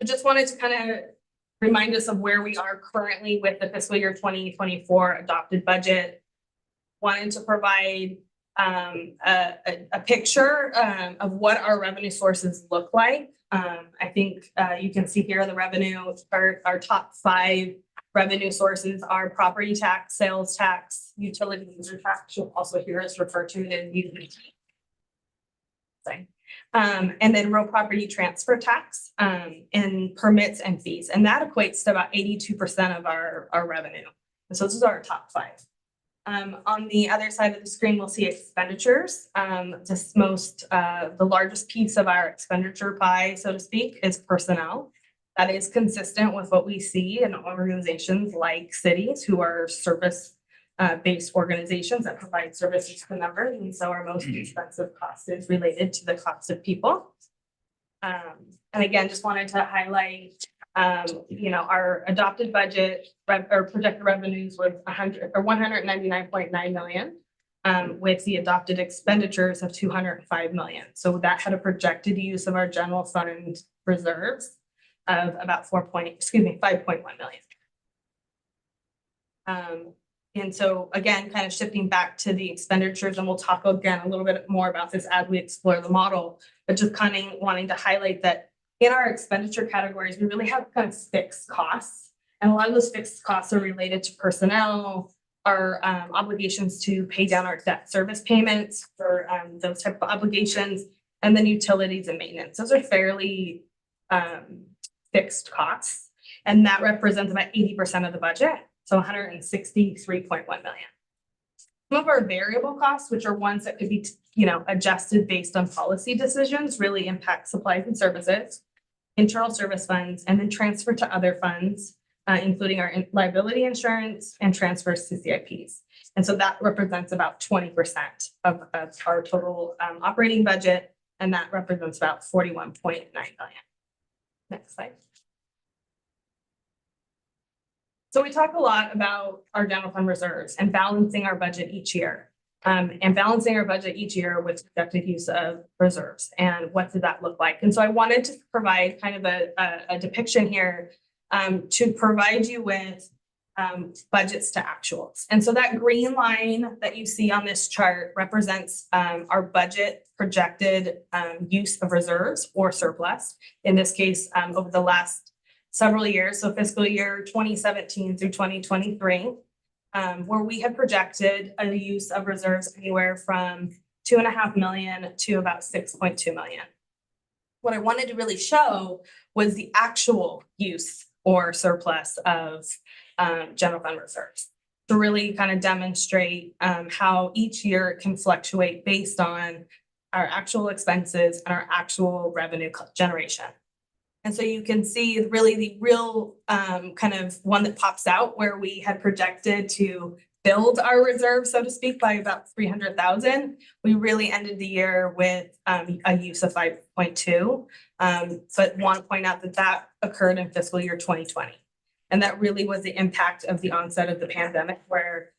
I just wanted to kind of remind us of where we are currently with the fiscal year 2024 adopted budget. Wanted to provide a picture of what our revenue sources look like. I think you can see here the revenue, our top 5 revenue sources are property tax, sales tax, utility user tax. You'll also hear us refer to it as UT. And then real property transfer tax and permits and fees. And that equates to about 82% of our revenue. And so this is our top 5. On the other side of the screen, we'll see expenditures. The largest piece of our expenditure pie, so to speak, is personnel. That is consistent with what we see in organizations like cities, who are service-based organizations that provide services to members. And so our most expensive cost is related to the cost of people. And again, just wanted to highlight, our adopted budget or projected revenues was 199.9 million, with the adopted expenditures of 205 million. So that had a projected use of our general fund reserves of about 5.1 million. And so again, kind of shifting back to the expenditures, and we'll talk again a little bit more about this as we explore the model, but just kind of wanting to highlight that in our expenditure categories, we really have kind of fixed costs. And a lot of those fixed costs are related to personnel, our obligations to pay down our debt service payments for those type of obligations, and then utilities and maintenance. Those are fairly fixed costs, and that represents about 80% of the budget, so 163.1 million. Some of our variable costs, which are ones that could be, adjusted based on policy decisions, really impact supplies and services, internal service funds, and then transfer to other funds, including our liability insurance and transfers to CIPs. And so that represents about 20% of our total operating budget, and that represents about 41.9 million. Next slide. So we talk a lot about our general fund reserves and balancing our budget each year. And balancing our budget each year with projected use of reserves, and what does that look like? And so I wanted to provide kind of a depiction here to provide you with budgets to actuals. And so that green line that you see on this chart represents our budget projected use of reserves or surplus. In this case, over the last several years, so fiscal year 2017 through 2023. where we had projected a use of reserves anywhere from 2.5 million to about 6.2 million. What I wanted to really show was the actual use or surplus of general fund reserves to really kind of demonstrate how each year can fluctuate based on our actual expenses and our actual revenue generation. And so you can see really the real kind of one that pops out where we had projected to build our reserve, so to speak, by about 300,000. We really ended the year with a use of 5.2. But want to point out that that occurred in fiscal year 2020. And that really was the impact of the onset of the pandemic, where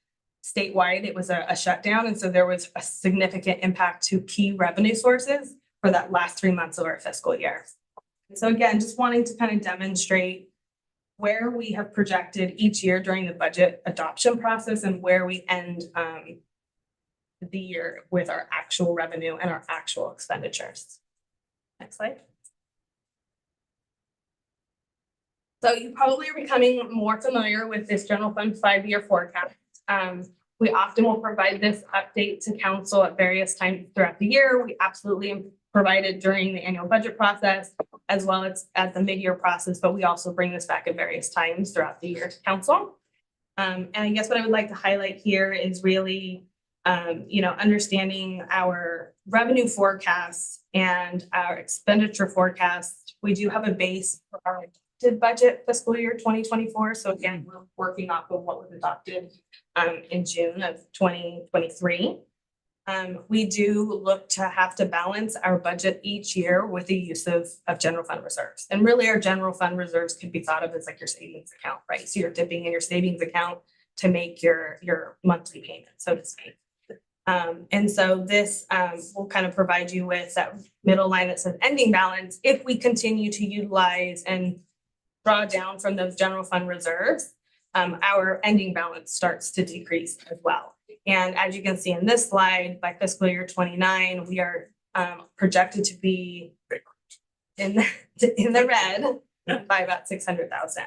statewide it was a shutdown. And so there was a significant impact to key revenue sources for that last 3 months of our fiscal year. So again, just wanting to kind of demonstrate where we have projected each year during the budget adoption process and where we end the year with our actual revenue and our actual expenditures. Next slide. So you probably are becoming more familiar with this general fund 5-year forecast. We often will provide this update to council at various times throughout the year. We absolutely provide it during the annual budget process, as well as at the mid-year process, but we also bring this back at various times throughout the year to council. And I guess what I would like to highlight here is really, understanding our revenue forecasts and our expenditure forecast. We do have a base for our adopted budget fiscal year 2024. So again, we're working off of what was adopted in June of 2023. We do look to have to balance our budget each year with the use of general fund reserves. And really our general fund reserves could be thought of as like your savings account, right? So you're dipping in your savings account to make your monthly payment, so to speak. And so this will kind of provide you with that middle line that says ending balance. If we continue to utilize and draw down from those general fund reserves, our ending balance starts to decrease as well. And as you can see in this slide, by fiscal year 29, we are projected to be in the red by about 600,000.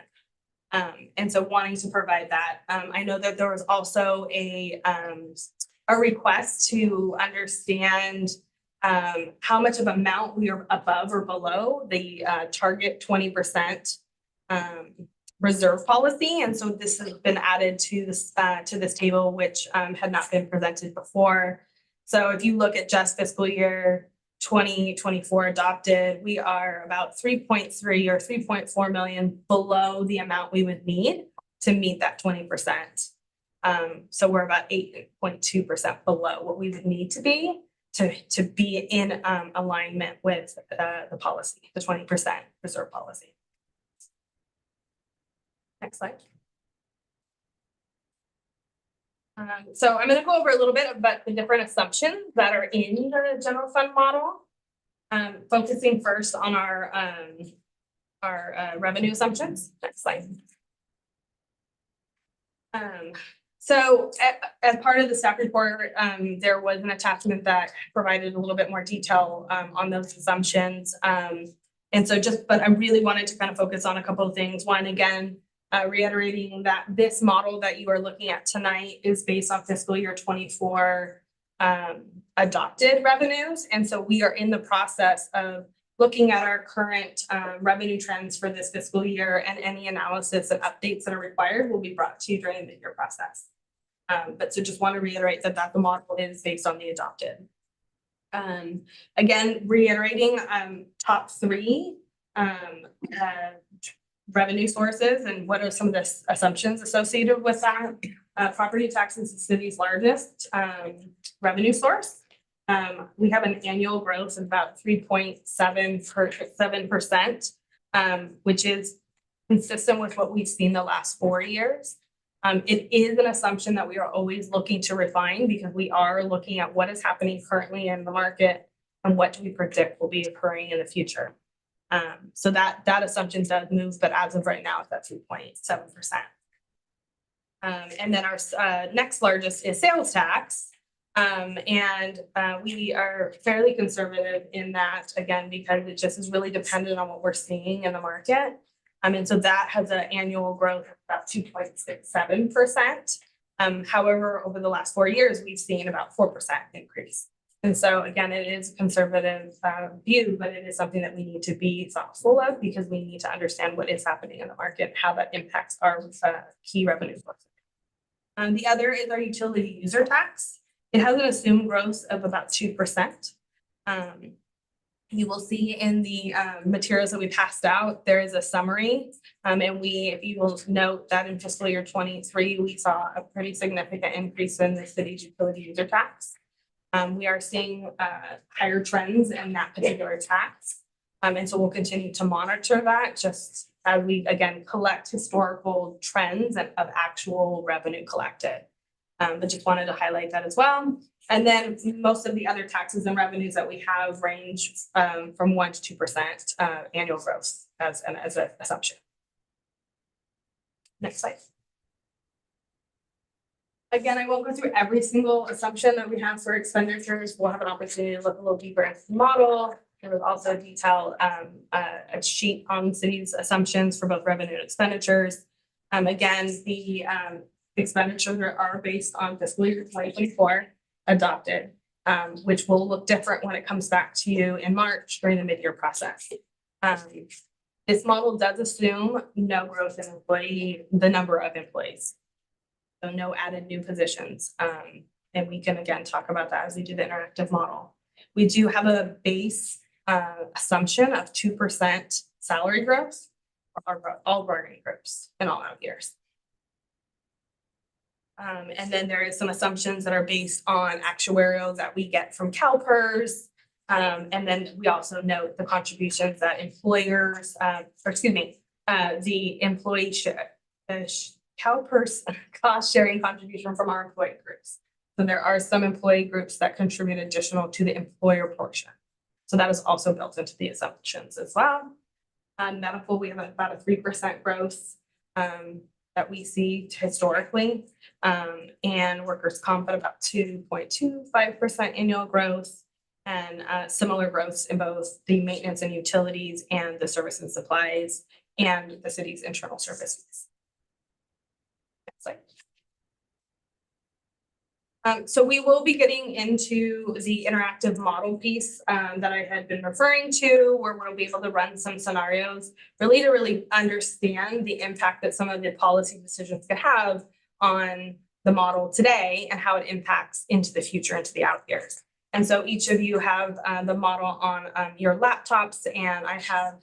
And so wanting to provide that, I know that there was also a request to understand how much of amount we are above or below the target 20% reserve policy. And so this has been added to this table, which had not been presented before. So if you look at just fiscal year 2024 adopted, we are about 3.3 or 3.4 million below the amount we would need to meet that 20%. So we're about 8.2% below what we would need to be in alignment with the policy, the 20% reserve policy. Next slide. So I'm going to go over a little bit about the different assumptions that are in the general fund model, focusing first on our revenue assumptions. Next slide. So as part of the staff report, there was an attachment that provided a little bit more detail on those assumptions. And so but I really wanted to kind of focus on a couple of things. One, again, reiterating that this model that you are looking at tonight is based on fiscal year 24 adopted revenues. And so we are in the process of looking at our current revenue trends for this fiscal year, and any analysis and updates that are required will be brought to you during the mid-year process. But so just want to reiterate that the model is based on the adopted. Again, reiterating top three revenue sources and what are some of the assumptions associated with that. Property taxes is the city's largest revenue source. We have an annual growth of about 3.7%, which is consistent with what we've seen the last 4 years. It is an assumption that we are always looking to refine, because we are looking at what is happening currently in the market and what do we predict will be occurring in the future. So that assumption does move, but as of right now, it's at 3.7%. And then our next largest is sales tax. And we are fairly conservative in that, again, because it just is really dependent on what we're seeing in the market. And so that has an annual growth of about 2.67%. However, over the last 4 years, we've seen about 4% increase. And so again, it is a conservative view, but it is something that we need to be thoughtful of because we need to understand what is happening in the market, how that impacts our key revenue sources. The other is our utility user tax. It has an assumed growth of about 2%. You will see in the materials that we passed out, there is a summary. And if you will note that in fiscal year 23, we saw a pretty significant increase in the city's utility user tax. We are seeing higher trends in that particular tax. And so we'll continue to monitor that just as we, again, collect historical trends of actual revenue collected. But just wanted to highlight that as well. And then most of the other taxes and revenues that we have range from 1 to 2% annual growth as an assumption. Next slide. Again, I won't go through every single assumption that we have for expenditures. We'll have an opportunity to look a little deeper into the model. There was also a detailed a sheet on city's assumptions for both revenue and expenditures. Again, the expenditures are based on fiscal year 2024 adopted, which will look different when it comes back to you in March during the mid-year process. This model does assume no growth in the number of employees. So no added new positions. And we can again talk about that as we do the interactive model. We do have a base assumption of 2% salary growth for all bargaining groups in all out years. And then there is some assumptions that are based on actuarials that we get from CalPERS. And then we also note the contributions that employers, the employee CalPERS cost sharing contribution from our employee groups. So there are some employee groups that contribute additional to the employer portion. So that is also built into the assumptions as well. Medical, we have about a 3% growth that we see historically, and workers' comp at about 2.25% annual growth, and similar growths in both the maintenance and utilities and the service and supplies and the city's internal services. Next slide. So we will be getting into the interactive model piece that I had been referring to, where we'll be able to run some scenarios to really understand the impact that some of the policy decisions could have on the model today and how it impacts into the future, into the out years. And so each of you have the model on your laptops, and I have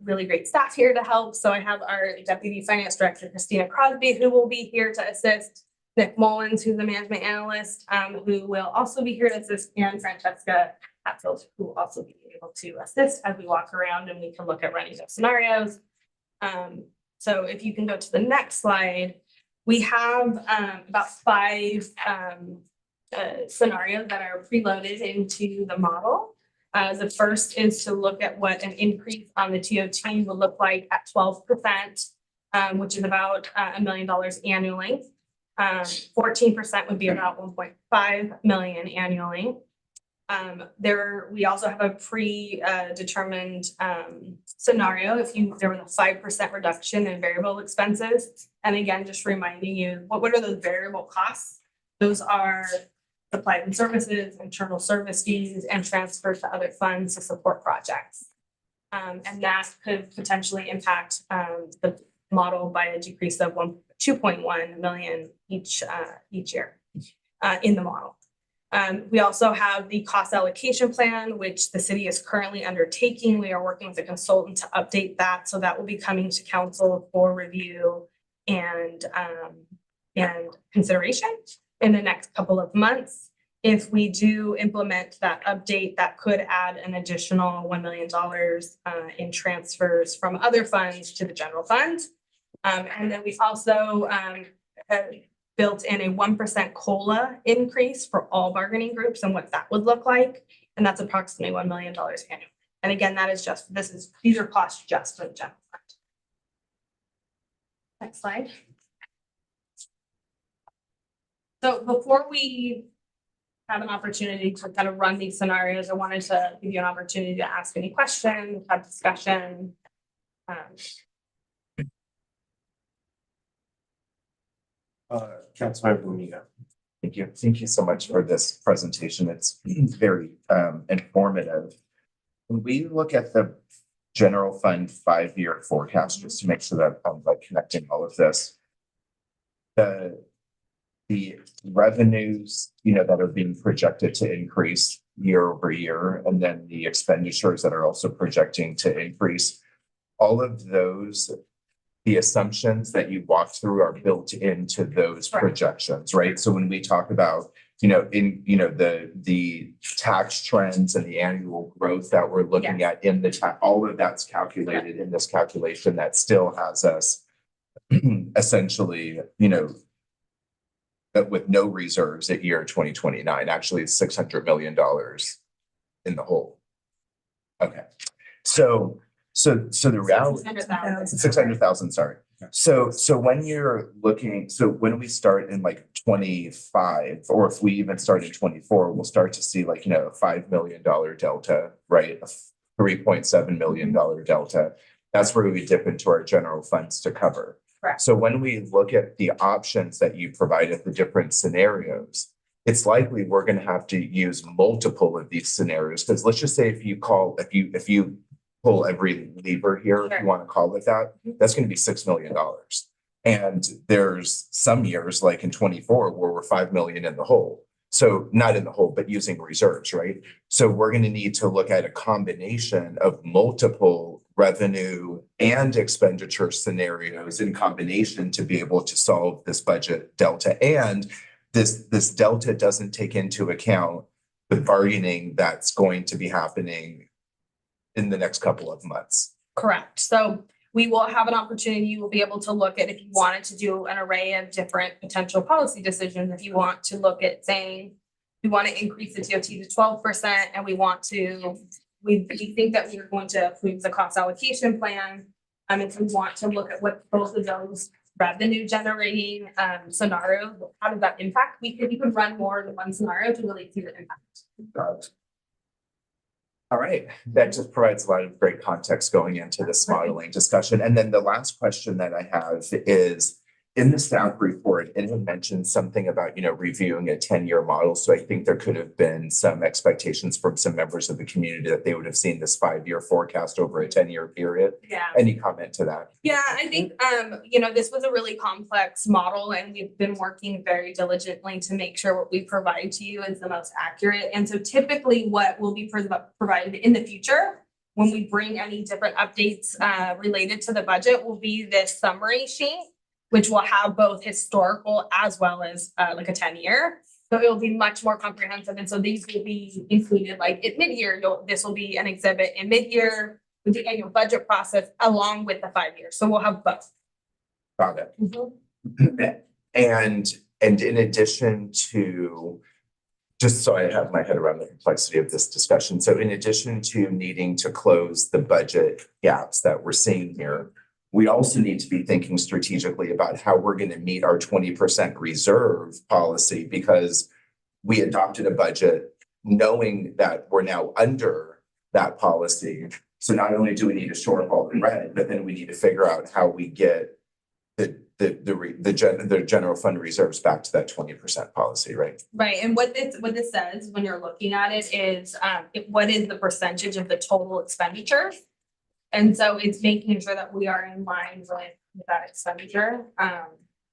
really great staff here to help. So I have our Deputy Finance Director, Christina Crosby, who will be here to assist. Nick Mullins, who's a management analyst, who will also be here to assist, and Francesca Hatfield, who will also be able to assist as we walk around and we can look at running those scenarios. So if you can go to the next slide, we have about 5 scenarios that are preloaded into the model. The first is to look at what an increase on the TOT will look like at 12%, which is about $1 million annually. 14% would be about 1.5 million annually. We also have a predetermined scenario if there was a 5% reduction in variable expenses. And again, just reminding you, what are those variable costs? Those are supplies and services, internal service fees, and transfers to other funds to support projects. And that could potentially impact the model by a decrease of 2.1 million each year in the model. We also have the cost allocation plan, which the city is currently undertaking. We are working with a consultant to update that. So that will be coming to council for review and consideration in the next couple of months. If we do implement that update, that could add an additional $1 million in transfers from other funds to the general fund. And then we also built in a 1% COLA increase for all bargaining groups and what that would look like. And that's approximately $1 million annually. And again, that is these are costs just for the general fund. Next slide. So before we have an opportunity to kind of run these scenarios, I wanted to give you an opportunity to ask any questions, have discussion. Councilmember Domingo. Thank you. Thank you so much for this presentation. It's very informative. When we look at the general fund 5-year forecast, just to make sure that I'm like connecting all of this. The revenues, that are being projected to increase year over year, and then the expenditures that are also projecting to increase. All of those, the assumptions that you walked through are built into those projections, right? So when we talk about, the tax trends and the annual growth that we're looking at in all of that's calculated in this calculation that still has us essentially, with no reserves at year 2029, actually it's $600 million in the hole. Okay. So the reality, 600,000, sorry. So when you're looking, so when we start in like 25, or if we even start in 24, we'll start to see like, a $5 million delta, right? A $3.7 million delta. That's where we dip into our general funds to cover. Correct. So when we look at the options that you provided, the different scenarios, it's likely we're going to have to use multiple of these scenarios. Because let's just say if you pull every lever here, if you want to call it that, that's going to be $6 million. And there's some years like in 24 where we're 5 million in the hole. So not in the hole, but using reserves, right? So we're going to need to look at a combination of multiple revenue and expenditure scenarios in combination to be able to solve this budget delta. And this delta doesn't take into account the bargaining that's going to be happening in the next couple of months. Correct. So we will have an opportunity, you will be able to look at if you wanted to do an array of different potential policy decisions. If you want to look at saying, we want to increase the TOT to 12% and we think that we are going to approve the cost allocation plan. If we want to look at what both of those revenue generating scenarios, how does that impact? We could run more than one scenario to really see the impact. All right, that just provides a lot of great context going into this modeling discussion. And then the last question that I have is, in the staff report, it had mentioned something about, reviewing a 10-year model. So I think there could have been some expectations from some members of the community that they would have seen this 5-year forecast over a 10-year period. Yeah. Any comment to that? Yeah, I think, this was a really complex model and we've been working very diligently to make sure what we provide to you is the most accurate. And so typically what will be provided in the future when we bring any different updates related to the budget will be this summary sheet, which will have both historical as well as like a 10-year. So it will be much more comprehensive. And so these will be included like at mid-year, this will be an exhibit in mid-year with the annual budget process along with the 5 years. So we'll have both. Got it. And in addition to, just so I have my head around the complexity of this discussion. So in addition to needing to close the budget gaps that we're seeing here, we also need to be thinking strategically about how we're going to meet our 20% reserve policy, because we adopted a budget knowing that we're now under that policy. So not only do we need a shortfall in red, but then we need to figure out how we get the general fund reserves back to that 20% policy, right? Right. And what this says when you're looking at it is what is the percentage of the total expenditure? And so it's making sure that we are in line with that expenditure.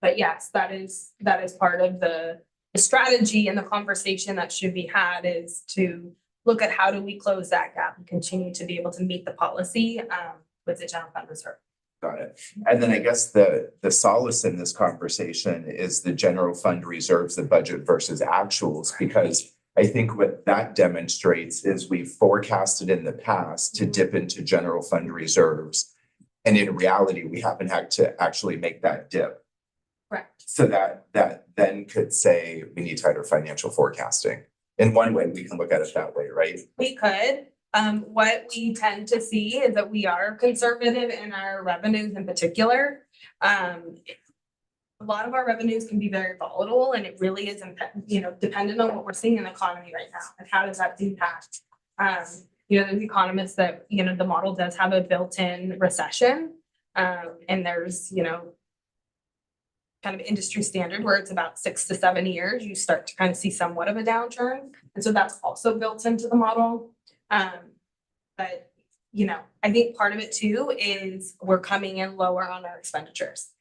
But yes, that is part of the strategy and the conversation that should be had, is to look at how do we close that gap and continue to be able to meet the policy with the general fund reserve. Got it. And then I guess the solace in this conversation is the general fund reserves, the budget versus actuals, because I think what that demonstrates is we've forecasted in the past to dip into general fund reserves. And in reality, we haven't had to actually make that dip. Correct. So that then could say we need tighter financial forecasting. In one way, we can look at it that way, right? We could. What we tend to see is that we are conservative in our revenues in particular. A lot of our revenues can be very volatile, and it really is, dependent on what we're seeing in the economy right now and how does that impact. There's economists that, the model does have a built-in recession. And there's, kind of industry standard where it's about 6 to 7 years, you start to kind of see somewhat of a downturn. And so that's also built into the model. But, you know, I think part of it too is we're coming in lower on our expenditures.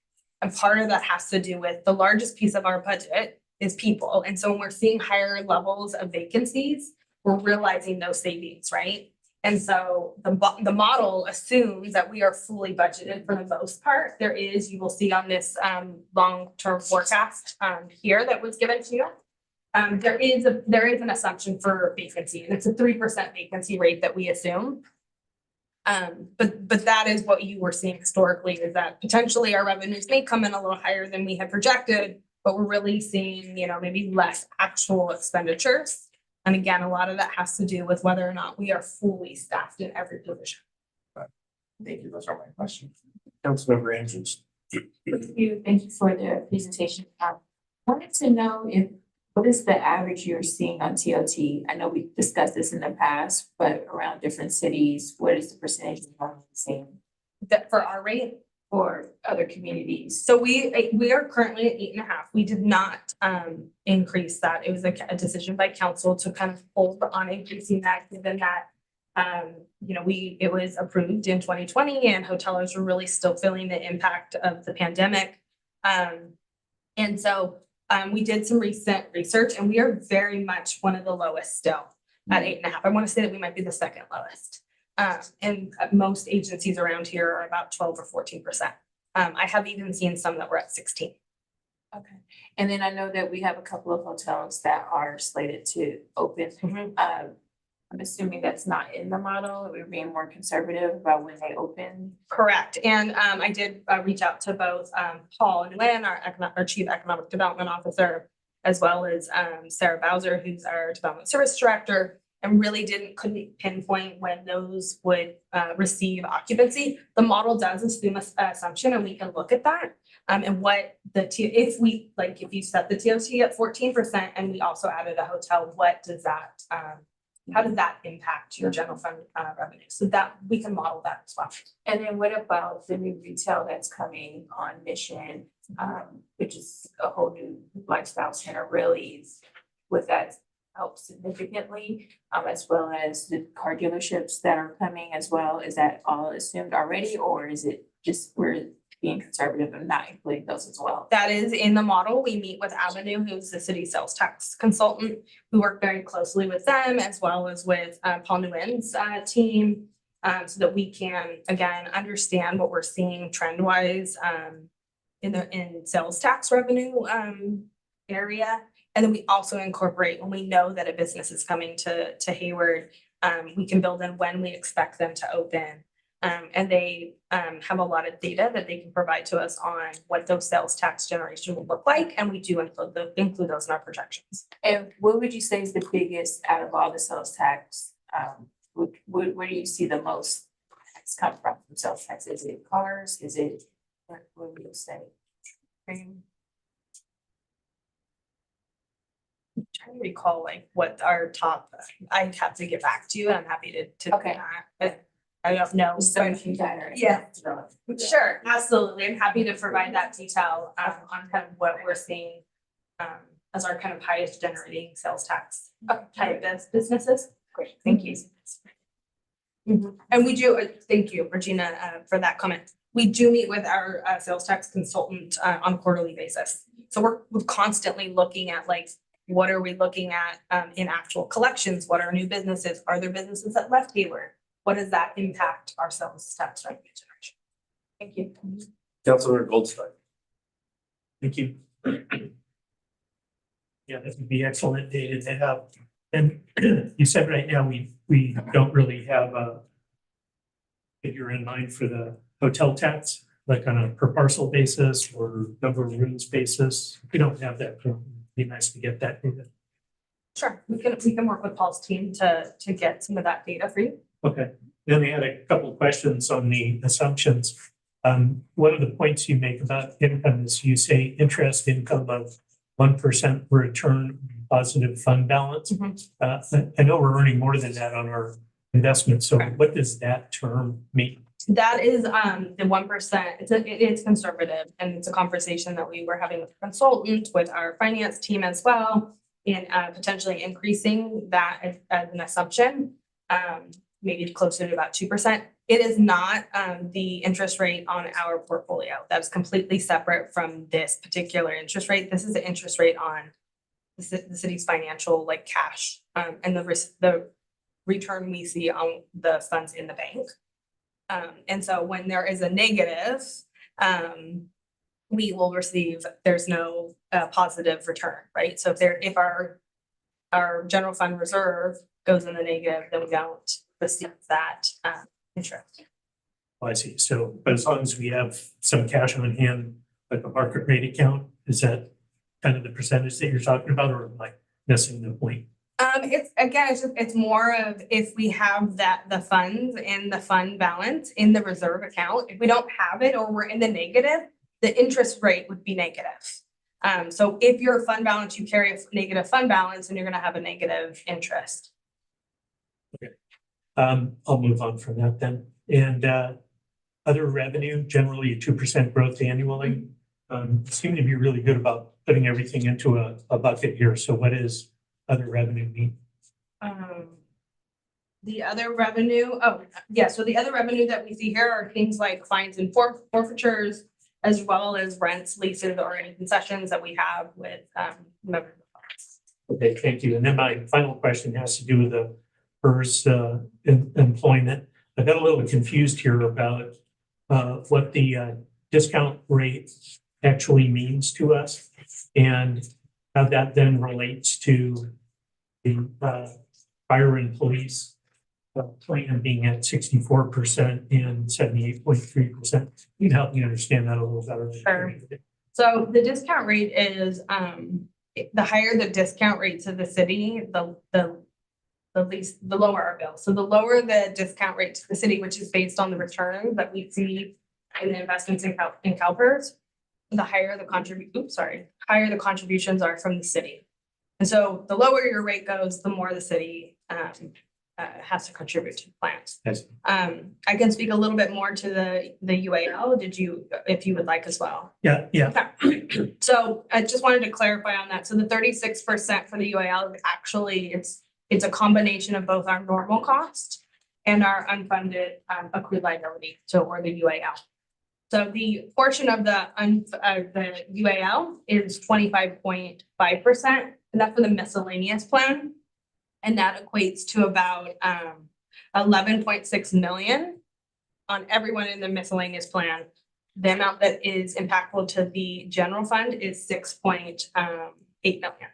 And part of that has to do with the largest piece of our budget is people. And so when we're seeing higher levels of vacancies, we're realizing those savings, right? And so the model assumes that we are fully budgeted for the most part. There is, you will see on this long-term forecast here that was given to you. There is an assumption for vacancy, and it's a 3% vacancy rate that we assume. But that is what you were seeing historically, is that potentially our revenues may come in a little higher than we had projected, but we're really seeing, you know, maybe less actual expenditures. And again, a lot of that has to do with whether or not we are fully staffed in every position. Thank you. Those are my questions. Councilmember Andrews. Thank you for the presentation. Wanted to know what is the average you're seeing on TOT? I know we discussed this in the past, but around different cities, what is the percentage you're seeing That for our rate, for other communities? so we are currently at 8.5. We did not increase that. It was a decision by council to kind of hold on increasing that, given that you know, it was approved in 2020 and hoteliers were really still feeling the impact of the pandemic. And so we did some recent research, and we are very much one of the lowest still at 8.5. I want to say that we might be the second lowest. And most agencies around here are about 12 or 14%. I have even seen some that were at 16. Okay. And then I know that we have a couple of hotels that are slated to open. I'm assuming that's not in the model. We're being more conservative about when they open. Correct. And I did reach out to both Paul Nguyen, our Chief Economic Development Officer, as well as Sarah Bowser, who's our Development Service Director, and really couldn't pinpoint when those would receive occupancy. The model does assume an assumption, and we can look at that. And what if you set the TOT at 14% and we also added a hotel, what does that how does that impact your general fund revenue? So that we can model that as well. And then what about the new retail that's coming on Mission, which is a whole new lifestyle center, really? Would that help significantly, as well as the car dealerships that are coming as well? Is that all assumed already, or is it just we're being conservative and not including those as well? That is in the model. We meet with Avenue, who's the city sales tax consultant. We work very closely with them, as well as with Paul Nguyen's team, so that we can, again, understand what we're seeing trend wise in sales tax revenue area. And then we also incorporate, when we know that a business is coming to Hayward, we can build in when we expect them to open. And they have a lot of data that they can provide to us on what those sales tax generation will look like. And we do include those in our projections. And what would you say is the biggest out of all the sales tax? Where do you see the most tax come from sales tax? Is it cars? Is it, what would you say? I'm trying to recall like what our top, I'd have to get back to you. I'm happy to do that, but I don't know. So if you got it. Yeah, sure, absolutely. I'm happy to provide that detail on kind of what we're seeing as our kind of highest generating sales tax type of businesses. Great, thank you. And we do, thank you, Regina, for that comment. We do meet with our sales tax consultant on a quarterly basis. So we're constantly looking at like, what are we looking at in actual collections? What are new businesses? Are there businesses that left Hayward? What does that impact our sales tax revenue generation? Thank you. Councilor Goldstein. Thank you. Yeah, that would be excellent data to have. And you said right now, we don't really have a figure in mind for the hotel tax, like on a per parcel basis or number of rooms basis. We don't have that. It'd be nice to get that data. Sure, we can work with Paul's team to get some of that data for you. Okay, then I had a couple of questions on the assumptions. One of the points you make about income is you say interest income of 1% return positive fund balance. I know we're earning more than that on our investment. So what does that term mean? That is, the 1%. It's conservative, and it's a conversation that we were having with the consultant, with our finance team as well. And, potentially increasing that as an assumption, maybe closer to about 2%. It is not, the interest rate on our portfolio. That's completely separate from this particular interest rate. This is the interest rate on the city's financial, like, cash, and the return we see on the funds in the bank. And so when there is a negative, we will receive, there's no positive return, right? So if our general fund reserve goes in the negative, then we don't receive that interest. Oh, I see. So, but as long as we have some cash on hand, like a market rate account, is that kind of the percentage that you're talking about, or am I missing the point? It's more of if we have the funds in the fund balance in the reserve account, if we don't have it or we're in the negative, the interest rate would be negative. So if your fund balance, you carry a negative fund balance, and you're gonna have a negative interest. Okay. I'll move on from that then. And other revenue, generally a 2% growth annually. Seem to be really good about putting everything into a bucket here. So what is other revenue mean? The other revenue, so the other revenue that we see here are things like fines and forfeitures, as well as rents, leases, or any concessions that we have with members. Okay, thank you. And then my final question has to do with the PERS employment. I got a little confused here about what the discount rate actually means to us, and how that then relates to the fire and police plan being at 64% and 78.3%. You can help me understand that a little better. Sure. So the discount rate is the higher the discount rate to the city, the lower our bill. So the lower the discount rate to the city, which is based on the return that we see in the investments in CalPERS, the higher the contributions are from the city. And so the lower your rate goes, the more the city has to contribute to the plans. Yes. I can speak a little bit more to the UAL, if you would like as well. Yeah. Okay. So I just wanted to clarify on that. So the 36% for the UAL, actually, it's a combination of both our normal cost and our unfunded accrued liability, or the UAL. So the portion of the UAL is 25.5%, and that's for the miscellaneous plan. And that equates to about 11.6 million on everyone in the miscellaneous plan. The amount that is impactful to the general fund is 6.8 million.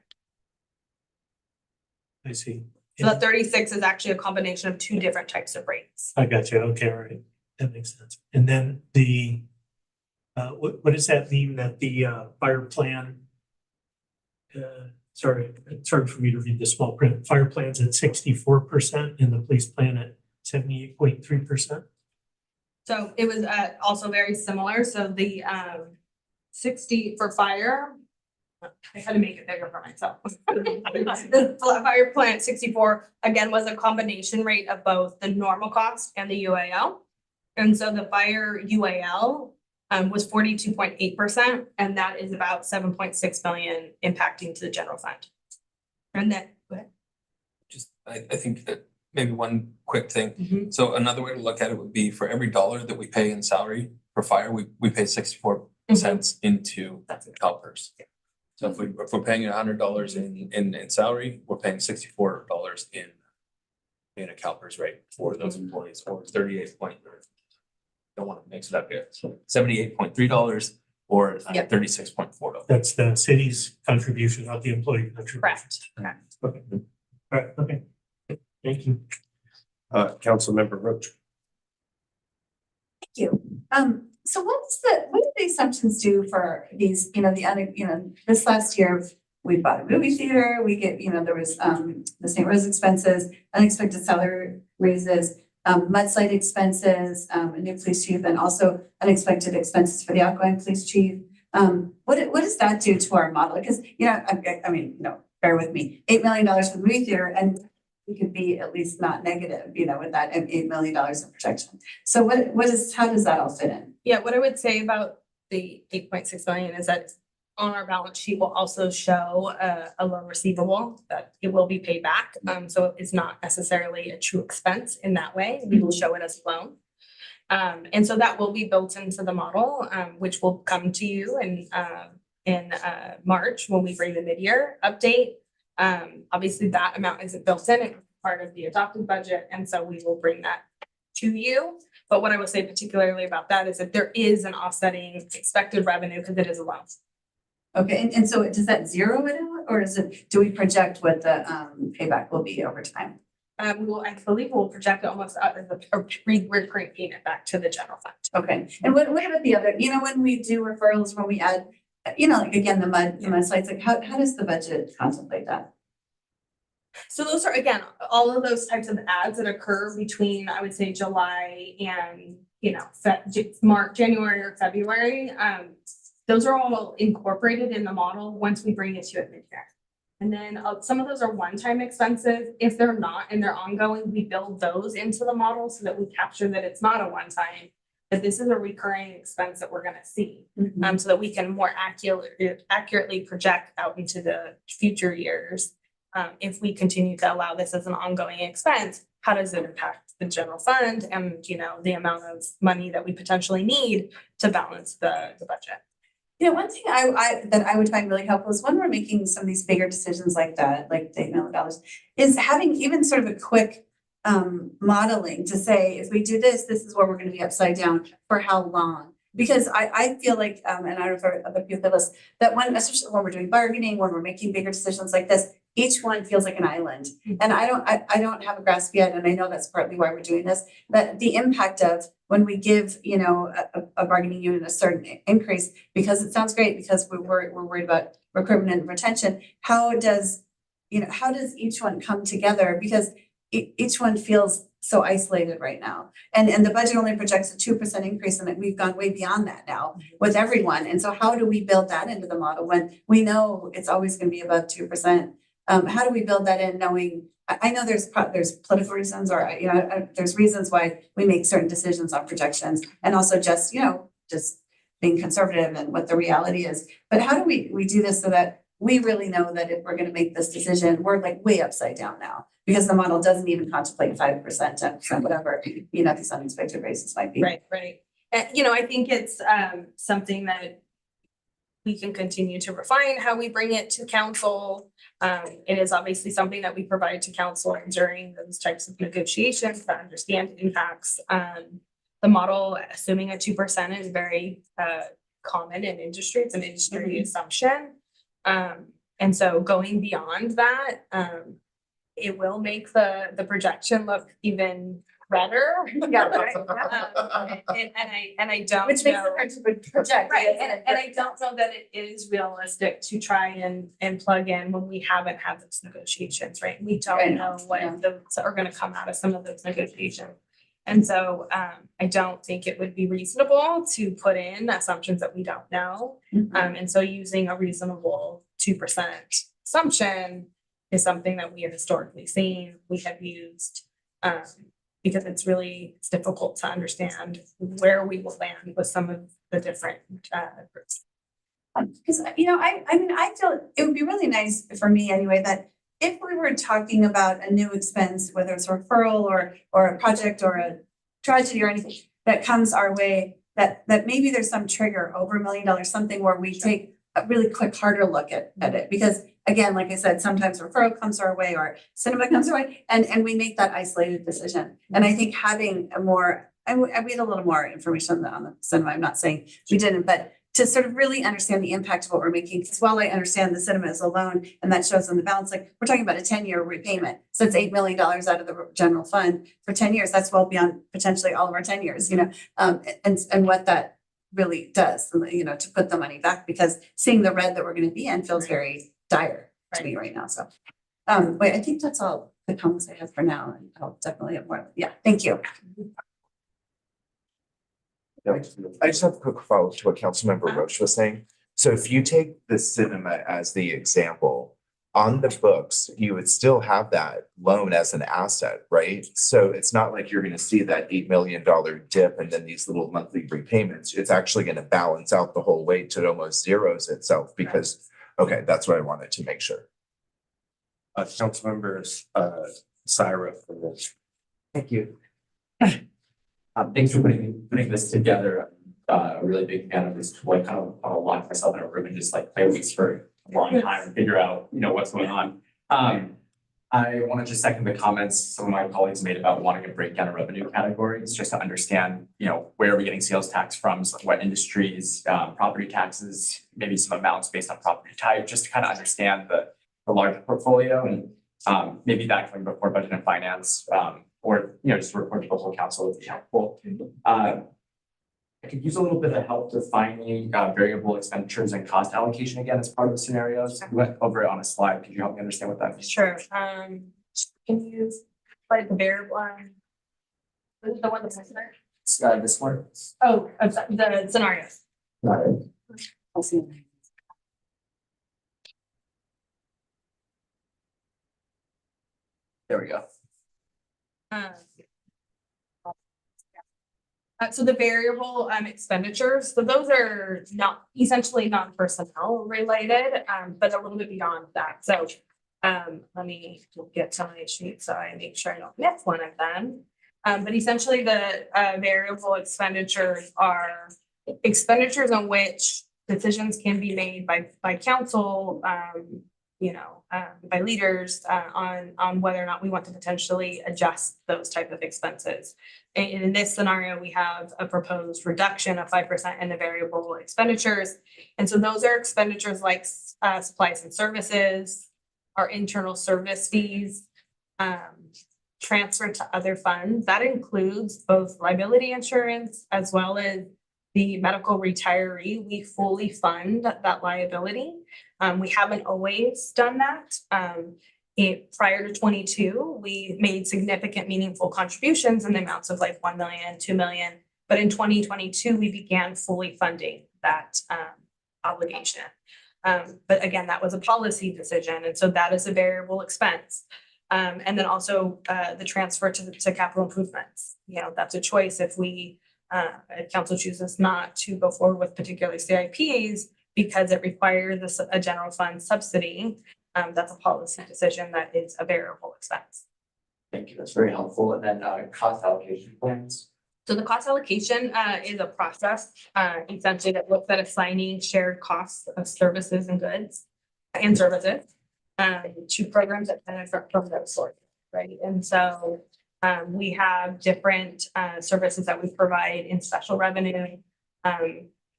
I see. So the 36 is actually a combination of two different types of rates. I got you. Okay, all right. That makes sense. And then the what does that mean that the fire plan? Sorry for me to read the small print. Fire plan's at 64% and the police plan at 78.3%. So it was also very similar. So the 60 for fire, I had to make it bigger for myself. The fire plan at 64 again was a combination rate of both the normal cost and the UAL. And so the fire UAL was 42.8%, and that is about 7.6 million impacting to the general fund. And then, go ahead. I think that maybe one quick thing. So another way to look at it would be for every dollar that we pay in salary for fire, we pay 64 cents into CalPERS. So if we're paying $100 in salary, we're paying $64 in a CalPERS rate for those employees, or 38 point. Don't want to mix it up here. So $78.3 or $36.4. That's the city's contribution, not the employee contribution. Correct. Okay. All right. Okay. Thank you. Councilmember Roach. Thank you. So what do the assumptions do for these, this last year, we bought a movie theater, we get, there was the St. Rose expenses, unexpected salary raises, mudslide expenses, a new police chief, and also unexpected expenses for the outgoing police chief. What does that do to our model? Because, bear with me, $8 million for the movie theater, and we could be at least not negative, you know, with that $8 million in projection. So how does that all fit in? Yeah, what I would say about the 8.6 million is that on our balance sheet will also show a loan receivable that it will be paid back. So it's not necessarily a true expense in that way. We will show it as a loan. And so that will be built into the model, which will come to you in March when we bring the mid-year update. Obviously that amount isn't built in, it's part of the adopted budget, and so we will bring that to you. But what I will say particularly about that is that there is an offsetting expected revenue because it is a loan. Okay, and so does that zero it out, or do we project what the payback will be over time? I believe we'll project it almost out as a recurring payment back to the general fund. Okay, and what about the other, you know, when we do referrals, when we add, you know, like again, the mud slides, like how does the budget contemplate that? So those are, again, all of those types of ads that occur between, I would say, July and, you know, January or February. Those are all incorporated in the model once we bring it to you at mid-year. And then some of those are one-time expenses. If they're not and they're ongoing, we build those into the model so that we capture that it's not a one-time, that this is a recurring expense that we're gonna see. So that we can more accurately project out into the future years. If we continue to allow this as an ongoing expense, how does it impact the general fund and, you know, the amount of money that we potentially need to balance the budget? You know, one thing that I would find really helpful is when we're making some of these bigger decisions like that, like the $8 million, is having even sort of a quick modeling to say, if we do this, this is where we're gonna be upside down for how long. Because I feel like, and I don't know if other people feel this, that especially when we're doing bargaining, when we're making bigger decisions like this, each one feels like an island. And I don't have a grasp yet, and I know that's partly why we're doing this, that the impact of when we give, you know, a bargaining unit a certain increase, because it sounds great, because we're worried about recruitment and retention, how does each one come together? Because each one feels so isolated right now. And the budget only projects a 2% increase, and we've gone way beyond that now with everyone. And so how do we build that into the model when we know it's always gonna be above 2%? How do we build that in knowing, I know there's political reasons, or, you know, there's reasons why we make certain decisions on projections, and also just, you know, just being conservative and what the reality is. But how do we do this so that we really know that if we're gonna make this decision, we're like way upside down now? Because the model doesn't even contemplate 5%, 10%, whatever, you know, these unexpected raises might be. Right. And, you know, I think it's something that we can continue to refine how we bring it to council. It is obviously something that we provide to council during those types of negotiations to understand impacts. The model, assuming a 2%, is very common in industry. It's an industry assumption. And so going beyond that, it will make the projection look even better. Yeah, right. And I don't Which makes it hard to project. Right, and I don't know that it is realistic to try and plug in when we haven't had those negotiations, right? We don't know what those are gonna come out of some of those negotiations. And so I don't think it would be reasonable to put in assumptions that we don't know. And so using a reasonable 2% assumption is something that we have historically seen, we have used, because it's difficult to understand where we will land with some of the different groups. Because, you know, I mean, I feel it would be really nice for me anyway, that if we were talking about a new expense, whether it's a referral or a project or a tragedy or anything that comes our way, that maybe there's some trigger over $1 million, something where we take a really quick, harder look at it. Because again, like I said, sometimes referral comes our way or cinema comes our way, and we make that isolated decision. And I think having a more, I read a little more information on the cinema. I'm not saying we didn't, but to sort of really understand the impact of what we're making. Because while I understand the cinema is a loan and that shows on the balance, like we're talking about a 10-year repayment. So it's $8 million out of the general fund for 10 years. That's well beyond potentially all of our 10 years, you know, and what that really does, you know, to put the money back, because seeing the red that we're going to be in feels very dire to me right now. So, wait, I think that's all the comments I have for now, and I'll definitely have more. Yeah, thank you. I just have a quick follow-up to what Councilmember Roche was saying. So if you take the cinema as the example, on the books, you would still have that loan as an asset, right? So it's not like you're gonna see that $8 million dip and then these little monthly repayments. It's actually gonna balance out the whole way to almost zeros itself because, okay, that's what I wanted to make sure. Council members, Syra for this. Thank you. Thanks for putting this together. A really big fan of this, like kind of lock myself in a room and just like play with this for a long time and figure out, what's going on. I want to just second the comments some of my colleagues made about wanting to break down a revenue categories, just to understand, where are we getting sales tax from, so what industries, property taxes, maybe some amounts based on property type, just to kind of understand the larger portfolio and maybe that coming before budget and finance, or, just report to the whole council would be helpful. I could use a little bit of help defining variable expenditures and cost allocation again as part of the scenarios. We went over it on a slide. Could you help me understand what that means? Sure. Can you like the variable the one that's there? This one? Oh, the scenarios. Got it. I'll see. There we go. So the variable expenditures, so those are not essentially non-personnel related, but a little bit beyond that. So let me get to my sheet so I make sure I don't miss one of them. But essentially the variable expenditures are expenditures on which decisions can be made by council, by leaders on whether or not we want to potentially adjust those type of expenses. And in this scenario, we have a proposed reduction of 5% in the variable expenditures. And so those are expenditures like supplies and services, our internal service fees, transfer to other funds. That includes both liability insurance as well as the medical retiree. We fully fund that liability. We haven't always done that. Prior to 22, we made significant meaningful contributions in the amounts of like 1 million, 2 million. But in 2022, we began fully funding that obligation. But again, that was a policy decision. And so that is a variable expense. And then also the transfer to capital improvements. That's a choice if council chooses not to go forward with particular CIPs because it requires a general fund subsidy. That's a policy decision that is a variable expense. Thank you. That's very helpful. And then cost allocation plans. So the cost allocation is a process essentially that looks at assigning shared costs of services and goods and services to programs that benefit from those sources, right? And so we have different services that we provide in special revenue,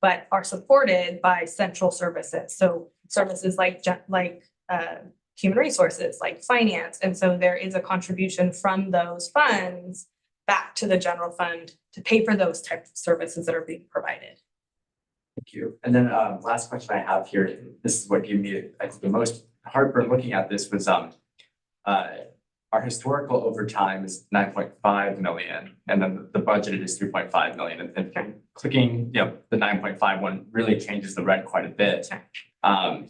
but are supported by central services. So services like human resources, like finance. And so there is a contribution from those funds back to the general fund to pay for those types of services that are being provided. Thank you. And then last question I have here, this is what gave me, I think, the most heartburn looking at this was our historical overtime is 9.5 million, and then the budgeted is 3.5 million. And clicking, the 9.5 one really changes the red quite a bit. And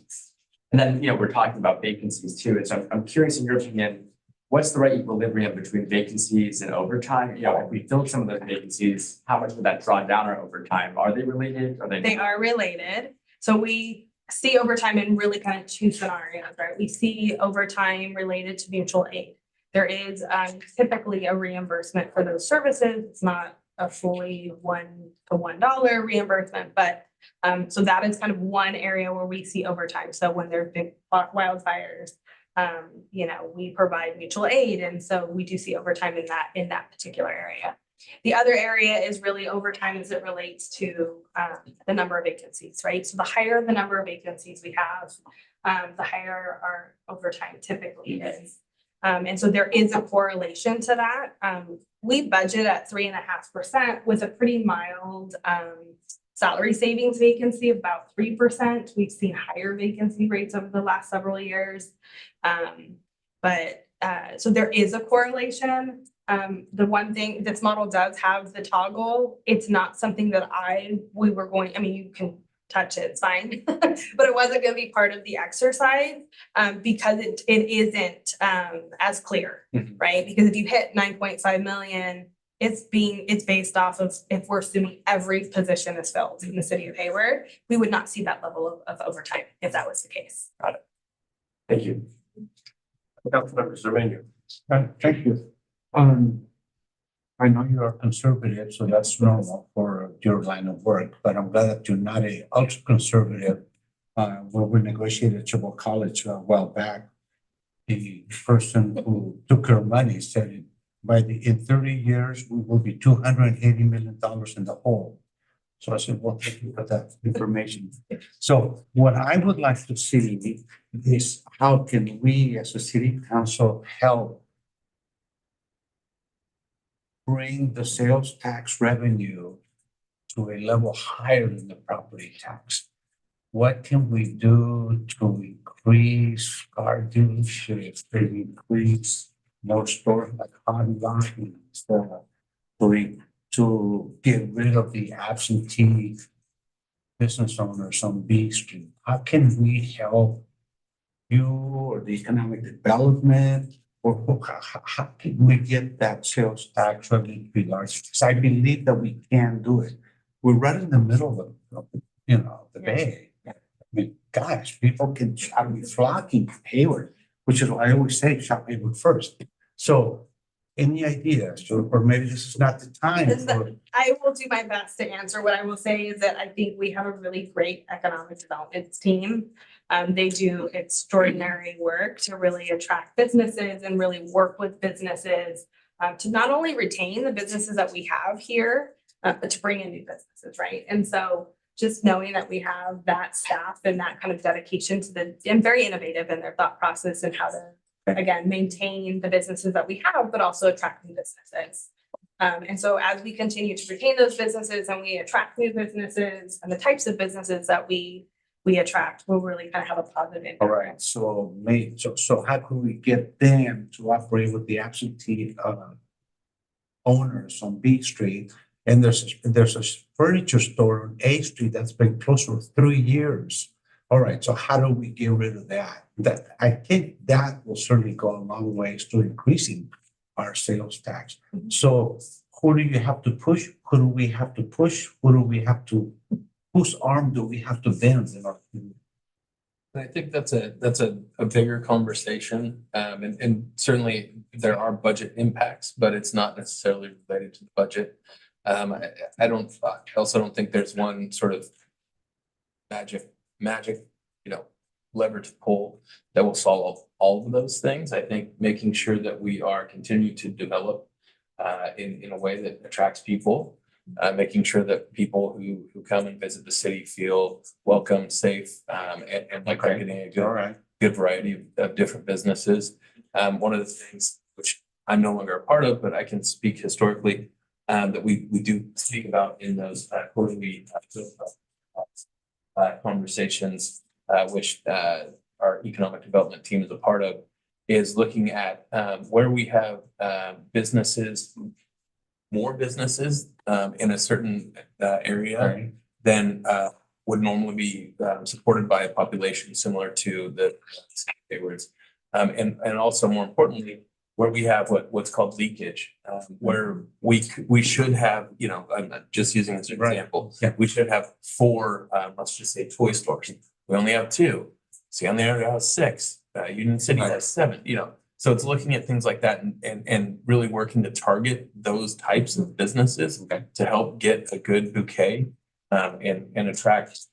then, we're talking about vacancies too. And so I'm curious, in your opinion, what's the right equilibrium between vacancies and overtime? If we filled some of those vacancies, how much would that draw down our overtime? Are they related? They are related. So we see overtime in really kind of two scenarios, right? We see overtime related to mutual aid. There is typically a reimbursement for those services. It's not a fully $1 reimbursement, but so that is kind of one area where we see overtime. So when there's big wildfires, we provide mutual aid. And so we do see overtime in that particular area. The other area is really overtime as it relates to the number of vacancies, right? So the higher the number of vacancies we have, the higher our overtime typically is. And so there is a correlation to that. We budget at 3.5% with a pretty mild salary savings vacancy of about 3%. We've seen higher vacancy rates over the last several years. So there is a correlation. The one thing, this model does have the toggle. It's not something that you can touch it, it's fine. But it wasn't gonna be part of the exercise, because it isn't, as clear, right? Because if you hit 9.5 million, it's based off of if we're assuming every position is filled in the city of Hayward, we would not see that level of overtime if that was the case. Got it. Thank you. Councilmember Sereno. Thank you. I know you are conservative, so that's normal for your line of work, but I'm glad that you're not a ultra conservative. When we negotiated Chabot College a while back, the person who took her money said in 30 years, we will be $280 million in the hole. So I said, well, thank you for that information. So what I would like to see is how can we as a city council help bring the sales tax revenue to a level higher than the property tax? What can we do to increase car dealerships, to increase more stores like Hobby Lobby, to get rid of the absentee business owners on B Street? How can we help you or the economic development? Or how can we get that sales tax revenue to be large? Because I believe that we can do it. We're right in the middle of the bay. I mean, gosh, people can shop, be flocking to Hayward, which is why I always say shop Hayward first. So any ideas, or maybe this is not the time for. I will do my best to answer. What I will say is that I think we have a really great economic development team. They do extraordinary work to really attract businesses and really work with businesses to not only retain the businesses that we have here, but to bring in new businesses, right? And so just knowing that we have that staff and that kind of dedication to and very innovative in their thought process and how to, again, maintain the businesses that we have, but also attract new businesses. And so as we continue to retain those businesses and we attract new businesses and the types of businesses that we attract, we'll really kind of have a positive impact. All right, so how can we get them to operate with the absentee owners on B Street? And there's a furniture store on A Street that's been closed for 3 years. All right, so how do we get rid of that? I think that will certainly go a long ways to increasing our sales tax. So who do you have to push? Who do we have to push? Whose arm do we have to bend in our community? I think that's a bigger conversation. And certainly there are budget impacts, but it's not necessarily related to the budget. I also don't think there's one sort of magic, lever to pull that will solve all of those things. I think making sure that we are continuing to develop in a way that attracts people, making sure that people who come and visit the city feel welcome, safe, and like they're getting a good variety of different businesses. One of the things which I'm no longer a part of, but I can speak historically, that we do speak about in those quarterly conversations, which our economic development team is a part of, is looking at where we have more businesses in a certain area than would normally be supported by a population similar to the Haywards. And also more importantly, where we have what's called leakage, where we should have, I'm just using this as an example, we should have 4, let's just say toy stores. We only have 2. Seon area has 6. Union City has 7. So it's looking at things like that and really working to target those types of businesses to help get a good bouquet and attract,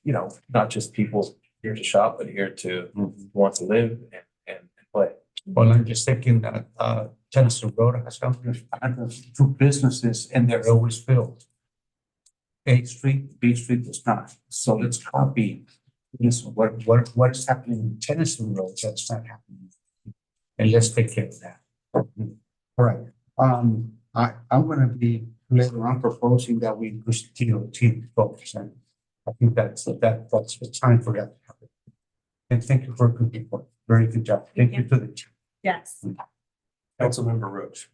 not just people here to shop, but here to want to live and play. Well, I'm just thinking that Tennyson Road has 2 businesses and they're always filled. A Street, B Street does not. So let's copy this. What is happening in Tennyson Road that's not happening? And let's take care of that. All right. I'm gonna be later on proposing that we push TOT to 12%. I think that's the time for that to happen. And thank you for a good report. Very good job. Thank you to the team. Yes. Councilmember Roach.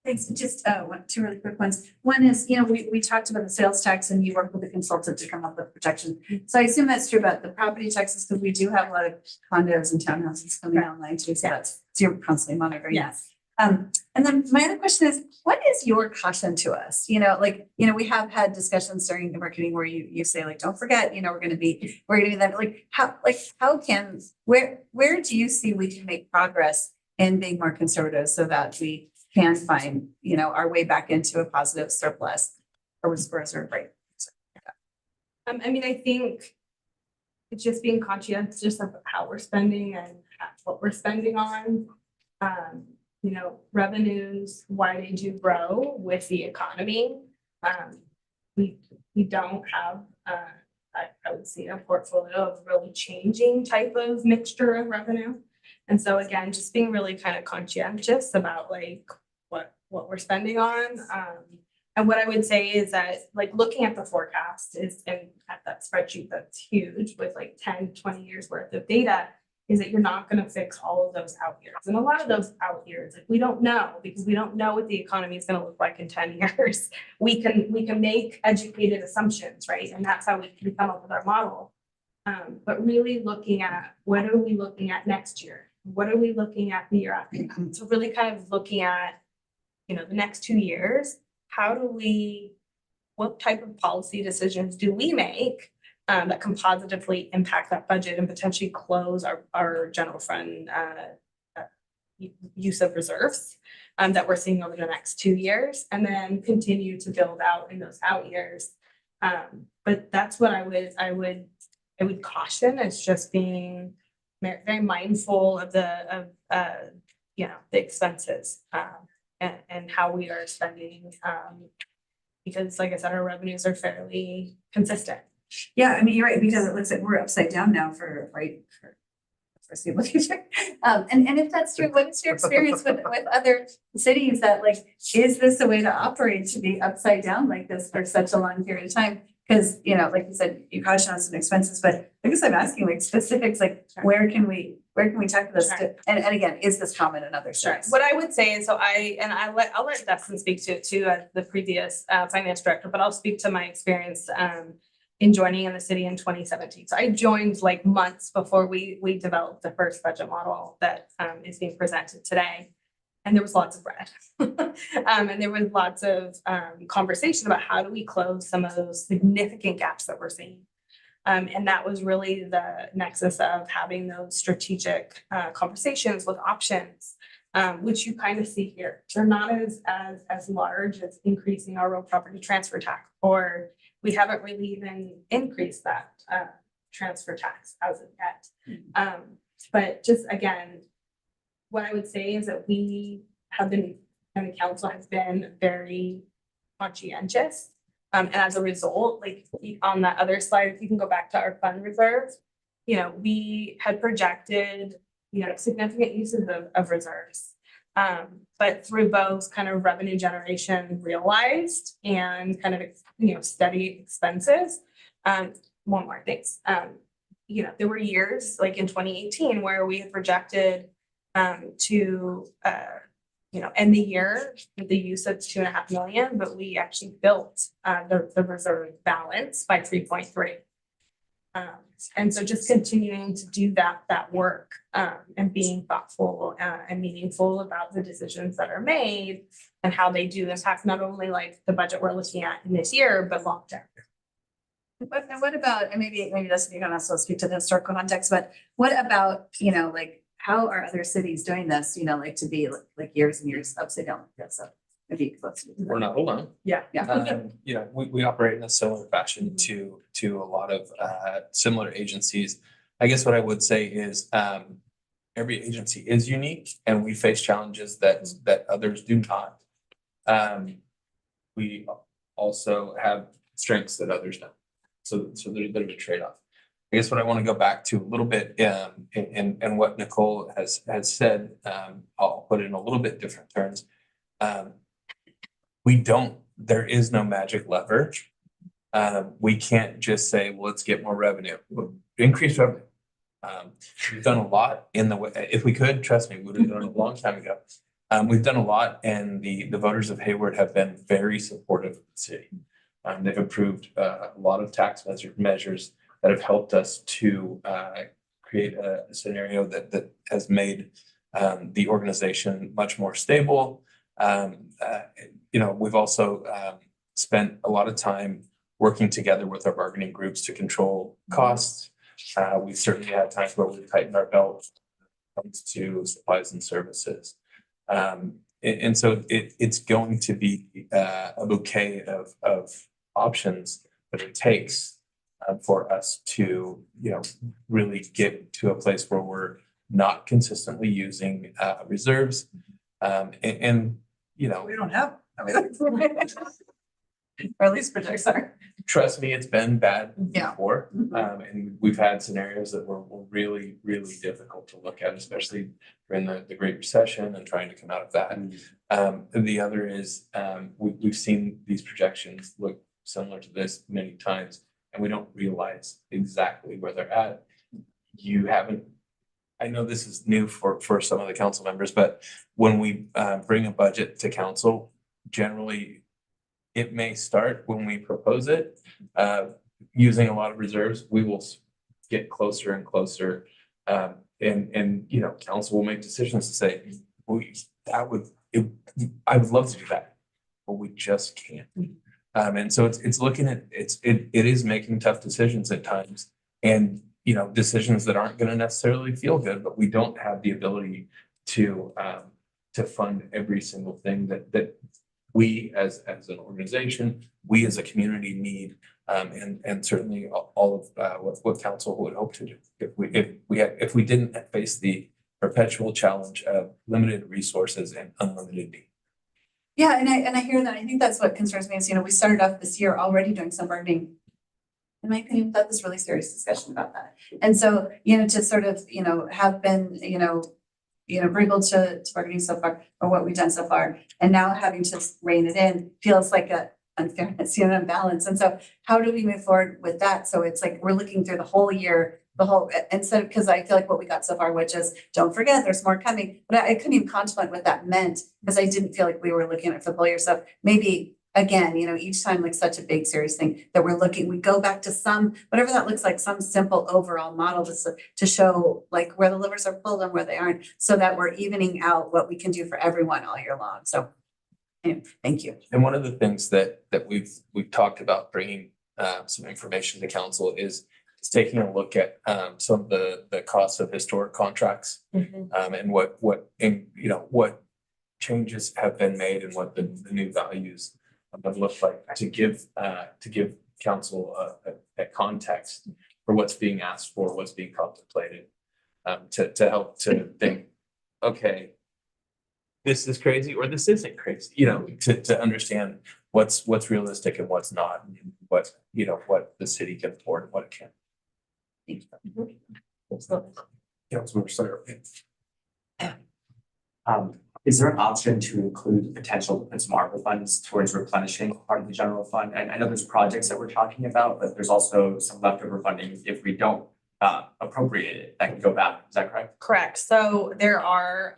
Thanks. Just two really quick ones. One is, we talked about the sales tax and you work with a consultant to come up with projections. So I assume that's true about the property taxes because we do have a lot of condos and townhouses coming online too. So so you're constantly monitoring that. And then my other question is, what is your caution to us? We have had discussions during the marketing where you say like, don't forget, we're gonna be that, where do you see we can make progress in being more conservative so that we can find, our way back into a positive surplus or reserve rate? I think it's just being conscientious of how we're spending and what we're spending on. Revenues, why they do grow with the economy. We don't have, I would say, a portfolio of really changing type of mixture of revenue. And so again, just being really kind of conscientious about like what we're spending on. And what I would say is that like looking at the forecast is, and at that spreadsheet that's huge with like 10, 20 years worth of data, is that you're not going to fix all of those out years. And a lot of those out years, like we don't know because we don't know what the economy is going to look like in 10 years. We can make educated assumptions, right? And that's how we can come up with our model. But really looking at what are we looking at next year? What are we looking at the year after? So really kind of looking at, the next 2 years, what type of policy decisions do we make that can positively impact that budget and potentially close our general fund use of reserves that we're seeing over the next 2 years, and then continue to build out in those out years. But that's what I would caution. It's just being very mindful of the expenses and how we are spending, because like I said, our revenues are fairly consistent. Yeah, you're right, because it looks like we're upside down now for foreseeable future. And if that's true, what is your experience with other cities that is this a way to operate, to be upside down like this for such a long period of time? Because, like you said, you caution on some expenses, but I guess I'm asking specifics, where can we tackle this? And again, is this common in other cities? What I would say is, I'll let Dustin speak to it too, as the previous finance director, but I'll speak to my experience in joining in the city in 2017. So I joined months before we developed the first budget model that is being presented today. And there was lots of red. And there was lots of conversation about how do we close some of those significant gaps that we're seeing. And that was really the nexus of having those strategic conversations with options, which you kind of see here. They're not as large as increasing our real property transfer tax, or we haven't really even increased that transfer tax as of yet. But just again, what I would say is that we have been, and the council has been very conscientious. And as a result, on that other slide, if you can go back to our fund reserve, we had projected, significant uses of reserves. But through both kind of revenue generation realized and kind of, steady expenses, one more things. There were years like in 2018 where we had projected to end the year with the use of 2.5 million, but we actually built the reserve balance by 3.3. And so just continuing to do that work and being thoughtful and meaningful about the decisions that are made and how they do impact not only the budget we're looking at in this year, but long term. What about, and maybe Dustin, you can also speak to the historical context, but what about, how are other cities doing this, to be years and years upside down like this? So maybe We're not alone. Yeah. We operate in a similar fashion to a lot of similar agencies. I guess what I would say is every agency is unique and we face challenges that others do not. We also have strengths that others don't. So there's a bit of a trade-off. I guess what I want to go back to a little bit and what Nicole has said, I'll put it in a little bit different terms. There is no magic lever. We can't just say, well, let's get more revenue. Increase revenue. We've done a lot in the way, if we could, trust me, we would have done it a long time ago. We've done a lot, and the voters of Hayward have been very supportive of the city. They've approved a lot of tax measures that have helped us to create a scenario that has made the organization much more stable. We've also spent a lot of time working together with our bargaining groups to control costs. We've certainly had times where we've tightened our belt when it comes to supplies and services. And so it's going to be a bouquet of options that it takes for us to, really get to a place where we're not consistently using reserves. We don't have. Or at least projects are. Trust me, it's been bad Yeah. before. And we've had scenarios that were really, really difficult to look at, especially during the Great Recession and trying to come out of that. And the other is, we've seen these projections look similar to this many times, and we don't realize exactly where they're at. I know this is new for some of the council members, but when we bring a budget to council, generally it may start when we propose it, using a lot of reserves. We will get closer and closer. And council will make decisions to say, I would love to do that, but we just can't. And so it's looking at, it is making tough decisions at times, and decisions that aren't going to necessarily feel good, but we don't have the ability to fund every single thing that we as an organization, we as a community need, and certainly all of what council would hope to do if we didn't face the perpetual challenge of limited resources and unlimited need. Yeah, and I hear that. I think that's what concerns me is, we started off this year already doing some bargaining. In my opinion, without this really serious discussion about that. And so, to sort of, have been, agreeable to bargaining so far, or what we've done so far, and now having to rein it in feels like a unfairness, imbalance. And so how do we move forward with that? So it's like we're looking through the whole year, instead of, because I feel like what we got so far, which is don't forget there's more coming, but I couldn't even contemplate what that meant because I didn't feel like we were looking at it for the whole year. So maybe again, each time like such a big serious thing that we go back to some, whatever that looks like, some simple overall model to show like where the livers are full and where they aren't, so that we're evening out what we can do for everyone all year long. So anyway, thank you. And one of the things that we've talked about bringing some information to council is taking a look at some of the costs of historic contracts, and what changes have been made and what the new values have looked like to give council a context for what's being asked for, what's being contemplated, to help to think, okay, this is crazy or this isn't crazy, to understand what's realistic and what's not, and what the city can afford and what it can't. Councilmember Sarah. Is there an option to include potential to put some ARPA funds towards replenishing part of the general fund? And I know there's projects that we're talking about, but there's also some leftover funding if we don't appropriate it, that can go back. Is that correct? Correct. So there are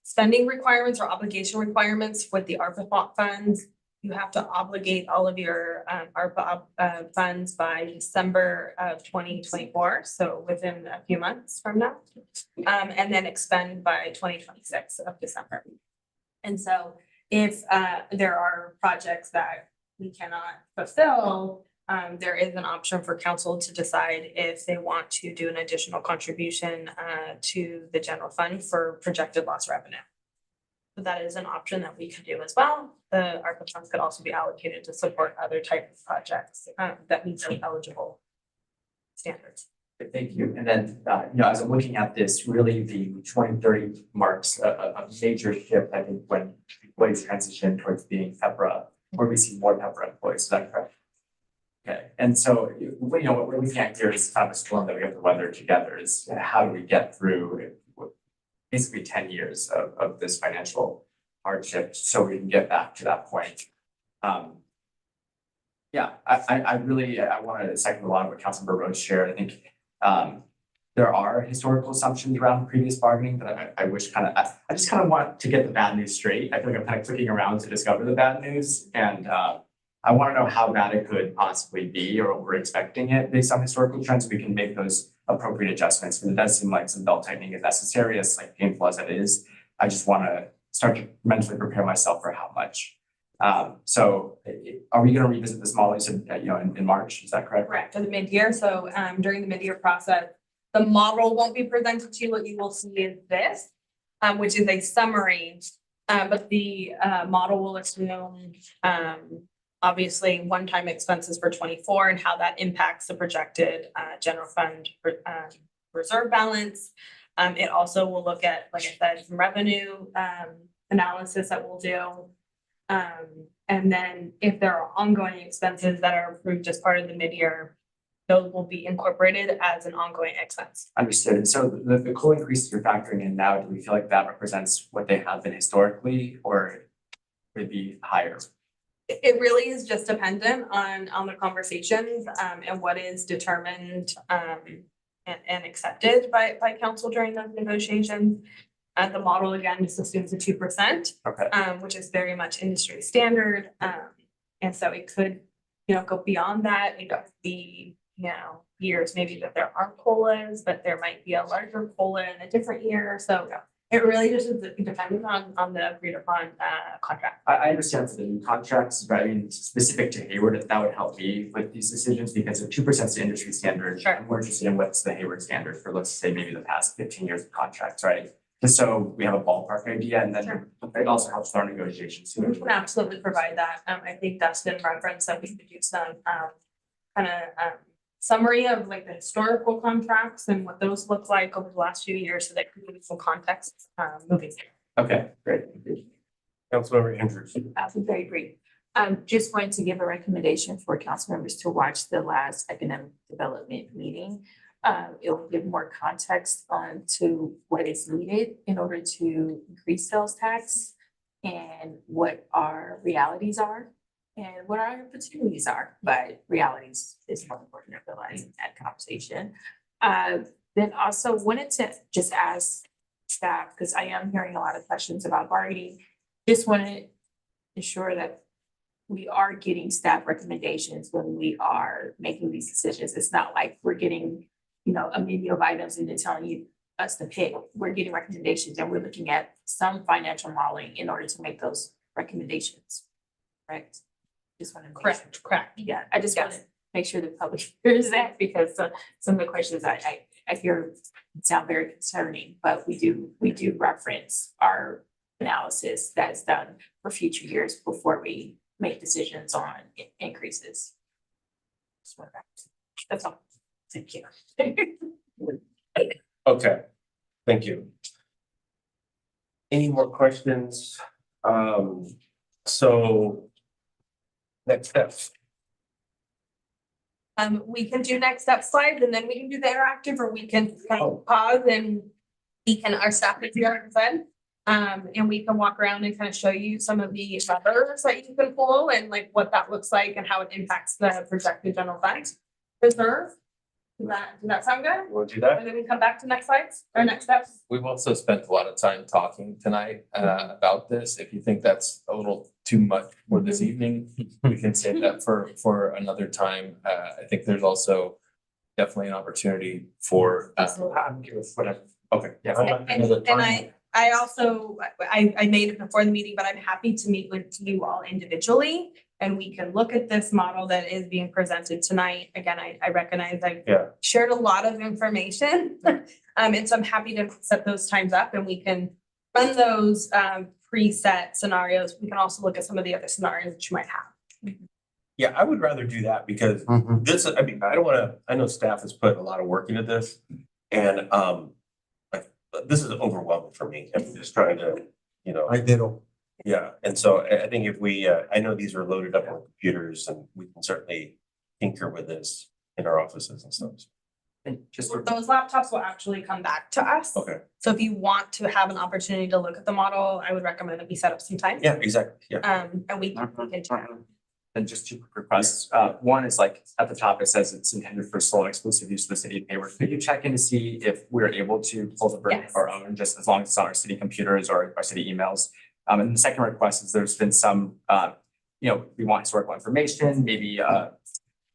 spending requirements or obligation requirements with the ARPA funds. You have to obligate all of your ARPA funds by December of 2024, so within a few months from now, and then expend by 2026 of December. And so if there are projects that we cannot fulfill, there is an option for council to decide if they want to do an additional contribution to the general fund for projected loss revenue. So that is an option that we could do as well. The ARPA funds could also be allocated to support other types of projects that meet some eligible standards. Thank you. And then, as I'm looking at this, really the 2030 marks a major shift, I think, when employees transition towards being PEPRA, where we see more PEPRA employees. Is that correct? Okay. And so, what we're looking at here is kind of a storm that we have to weather together. Is how do we get through basically 10 years of this financial hardship so we can get back to that point. I really want to second a lot of what Councilmember Rhodes shared. I think there are historical assumptions around previous bargaining that I wish I just kind of want to get the bad news straight. I feel like I'm kind of clicking around to discover the bad news, and I want to know how bad it could possibly be or what we're expecting it based on historical trends. We can make those appropriate adjustments, and it does seem like some belt tightening is necessary, as like painful as it is. I just want to start to mentally prepare myself for how much. So are we going to revisit this model, you said, in March, is that correct? Correct, for the mid-year. So during the mid-year process, the model won't be presented to you. What you will see is this, which is a summary. But the model will assume obviously one-time expenses for 24 and how that impacts the projected general fund reserve balance. It also will look at, like I said, some revenue analysis that we'll do. And then if there are ongoing expenses that are approved as part of the mid-year, those will be incorporated as an ongoing expense. Understood. So the coal increases you're factoring in now, do we feel like that represents what they have been historically, or would it be higher? It really is just dependent on the conversations and what is determined and accepted by council during those negotiations. The model again just assumes a 2%, which is very much industry standard. And so it could, go beyond that. It could be, years maybe that there aren't COLAs, but there might be a larger COLA in a different year. So it really just is dependent on the agreed upon contract. I understand for the new contracts, but I mean, specific to Hayward, that would help me with these decisions because if 2% is the industry standard, I'm more interested in what's the Hayward standard for, let's say, maybe the past 15 years of contracts, right? Just so we have a ballpark idea, and then it also helps with our negotiations. We can absolutely provide that. I think that's been referenced that we could do some summary of like the historical contracts and what those look like over the last few years, so that could give you some context moving forward. Okay, great. Councilmember Andrews. I'll be very brief. Just wanted to give a recommendation for council members to watch the last economic development meeting. It will give more context on to what is needed in order to increase sales tax and what our realities are and what our opportunities are. But realities is more important, I feel like, in that conversation. Then also wanted to just ask staff, because I am hearing a lot of questions about bargaining. Just want to ensure that we are getting staff recommendations when we are making these decisions. It's not like we're getting, a menu of items and they're telling us to pick. We're getting recommendations and we're looking at some financial modeling in order to make those recommendations. Correct? Just want to correct. Yeah, I just want to make sure the public hears that, because some of the questions I hear sound very concerning, but we do reference our analysis that's done for future years before we make decisions on increases. That's all. Thank you. Okay, thank you. Any more questions? So next steps. We can do next step slides and then we can do the interactive, or we can kind of pause and our staff can do like I said. And we can walk around and kind of show you some of the levers that you can pull and like what that looks like and how it impacts the projected general fund reserve. Does that sound good? We'll do that. And then we come back to next slides or next steps. We've also spent a lot of time talking tonight about this. If you think that's a little too much for this evening, we can save that for another time. I think there's also definitely an opportunity for whatever. Okay. Yeah. And I also, I made it before the meeting, but I'm happy to meet with you all individually. And we can look at this model that is being presented tonight. Again, I recognize I've shared a lot of information. And so I'm happy to set those times up and we can run those preset scenarios. We can also look at some of the other scenarios that you might have. Yeah, I would rather do that because this, I mean, I know staff has put a lot of work into this, and this is overwhelming for me. I'm just trying to, I did all. Yeah, and so I think if we, I know these are loaded up on computers and we can certainly tinker with this in our offices and stuff. And just those laptops will actually come back to us. Okay. So if you want to have an opportunity to look at the model, I would recommend that we set up some time. Yeah, exactly. Yeah. And we can And just two quick requests. One is like at the top, it says it's intended for sole and exclusive use of the city of Hayward. Could you check in to see if we're able to pull the version of our own, just as long as it's on our city computers or our city emails? And the second request is there's been some, we want historical information, maybe a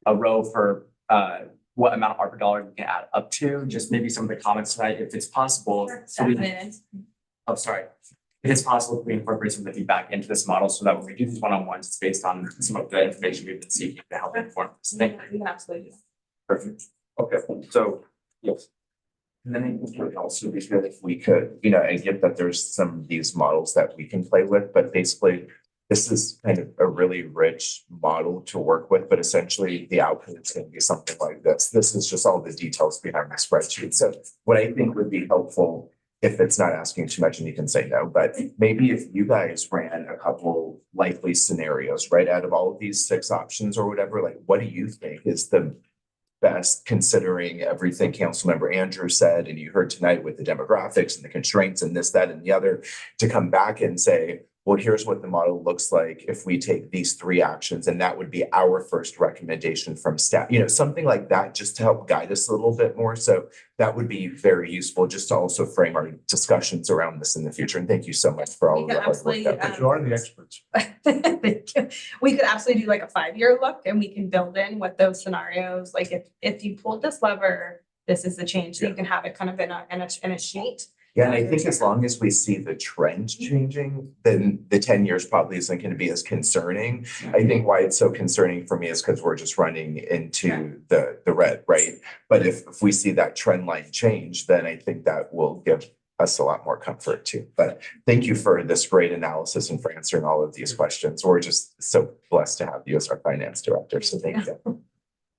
row for what amount of ARPA dollars we can add up to, just maybe some of the comments tonight, if it's possible. Oh, sorry. If it's possible, we incorporate some of the feedback into this model so that when we do these one-on-ones, it's based on some of the information we've been seeking to help inform us. Thank you. You can absolutely. Perfect. Okay, so, yes. And then I think it would also be good if we could, I get that there's some of these models that we can play with, but basically this is kind of a really rich model to work with, but essentially the output is going to be something like this. This is just all the details behind the spreadsheet. So what I think would be helpful, if it's not asking too much and you can say no, but maybe if you guys ran a couple likely scenarios, right, out of all of these 6 options or whatever, like what do you think is the best considering everything Councilmember Andrew said and you heard tonight with the demographics and the constraints and this, that, and the other, to come back and say, well, here's what the model looks like if we take these 3 actions, and that would be our first recommendation from staff, something like that, just to help guide us a little bit more. So that would be very useful just to also frame our discussions around this in the future. And thank you so much for all of the hard work. But you are the experts. We could absolutely do like a 5-year look and we can build in what those scenarios, like if you pulled this lever, this is the change. So you can have it kind of in a sheet. Yeah, and I think as long as we see the trend changing, then the 10 years probably isn't going to be as concerning. I think why it's so concerning for me is because we're just running into the red, right? But if we see that trend line change, then I think that will give us a lot more comfort too. But thank you for this great analysis and for answering all of these questions. We're just so blessed to have you as our finance director. So thank you.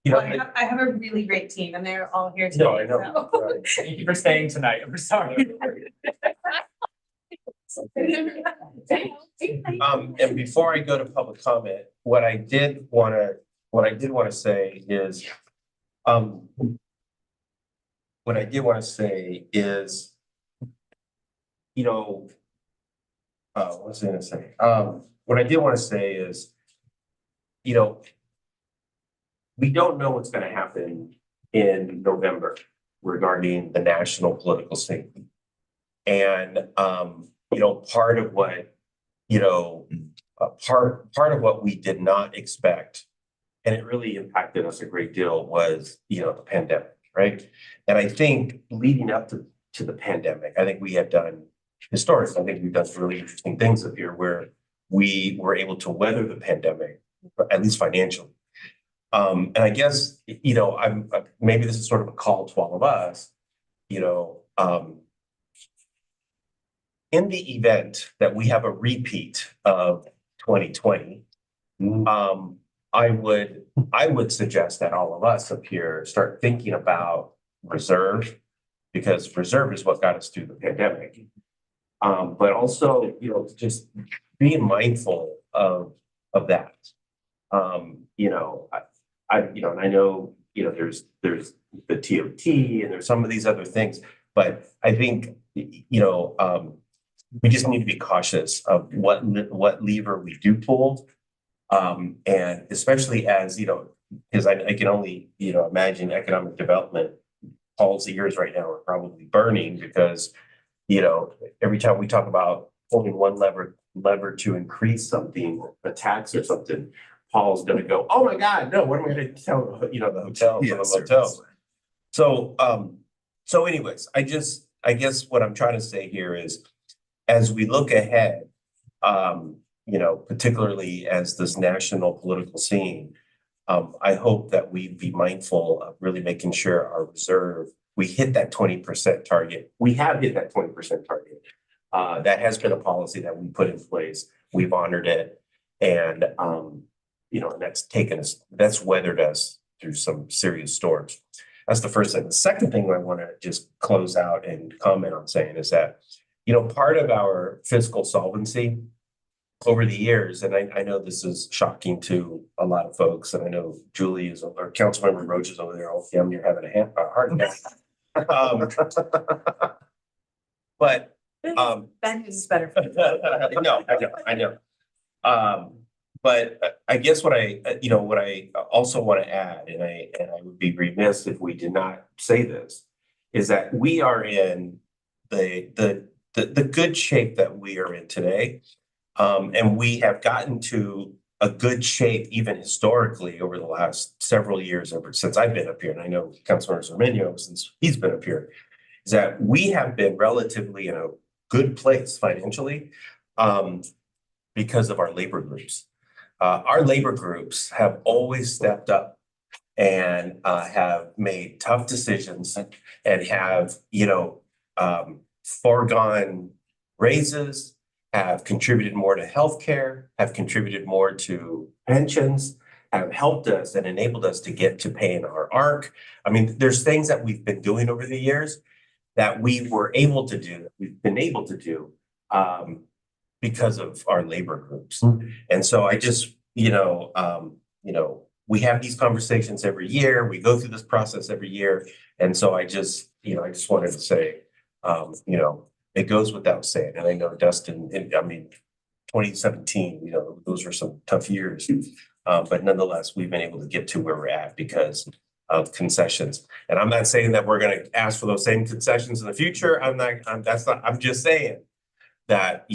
Well, I have a really great team and they're all here today. No, I know. So. Thank you for staying tonight. I'm sorry. And before I go to public comment, what I did want to say is, what was I gonna say? What I did want to say is, we don't know what's going to happen in November regarding the national political scene. And, part of what, part of what we did not expect, and it really impacted us a great deal, was, the pandemic, right? And I think leading up to the pandemic, I think we have done historically, I think we've done some really interesting things up here where we were able to weather the pandemic, at least financially. And I guess, maybe this is sort of a call to all of us, in the event that we have a repeat of 2020, I would suggest that all of us up here start thinking about reserve, because reserve is what got us through the pandemic. But also, just being mindful of that. And I know, there's the TOT and there's some of these other things, but I think, we just need to be cautious of what lever we do pull. And especially as, because I can only, imagine economic development, Paul's ears right now are probably burning because, every time we talk about pulling one lever to increase something, a tax or something, Paul's gonna go, oh my God, no, what am I gonna tell, the hotel, the motels. So anyways, I guess what I'm trying to say here is, as we look ahead, particularly as this national political scene, I hope that we be mindful of really making sure our reserve, we hit that 20% target. We have hit that 20% target. That has been a policy that we put in place. We've honored it. And, and that's weathered us through some serious storms. That's the first thing. The second thing I want to just close out and comment on saying is that, part of our fiscal solvency over the years, and I know this is shocking to a lot of folks, and I know Julie is, or Councilmember Roach is over there, oh, yeah, you're having a heart attack. But bad news is better. No, I know. But I guess what what I also want to add, and I would be remiss if we did not say this, is that we are in the good shape that we are in today. And we have gotten to a good shape even historically over the last several years, ever since I've been up here, and I know Councilor Zermenio, since he's been up here, is that we have been relatively in a good place financially because of our labor groups. Our labor groups have always stepped up and have made tough decisions and have, foregone raises, have contributed more to healthcare, have contributed more to pensions, have helped us and enabled us to get to paying our ARC. I mean, there's things that we've been doing over the years that we were able to do, that we've been able to do because of our labor groups. And so I just, we have these conversations every year. We go through this process every year. And so I just wanted to say, it goes without saying. And I know Dustin, 2017, those were some tough years. But nonetheless, we've been able to get to where we're at because of concessions. And I'm not saying that we're going to ask for those same concessions in the future. I'm just saying that,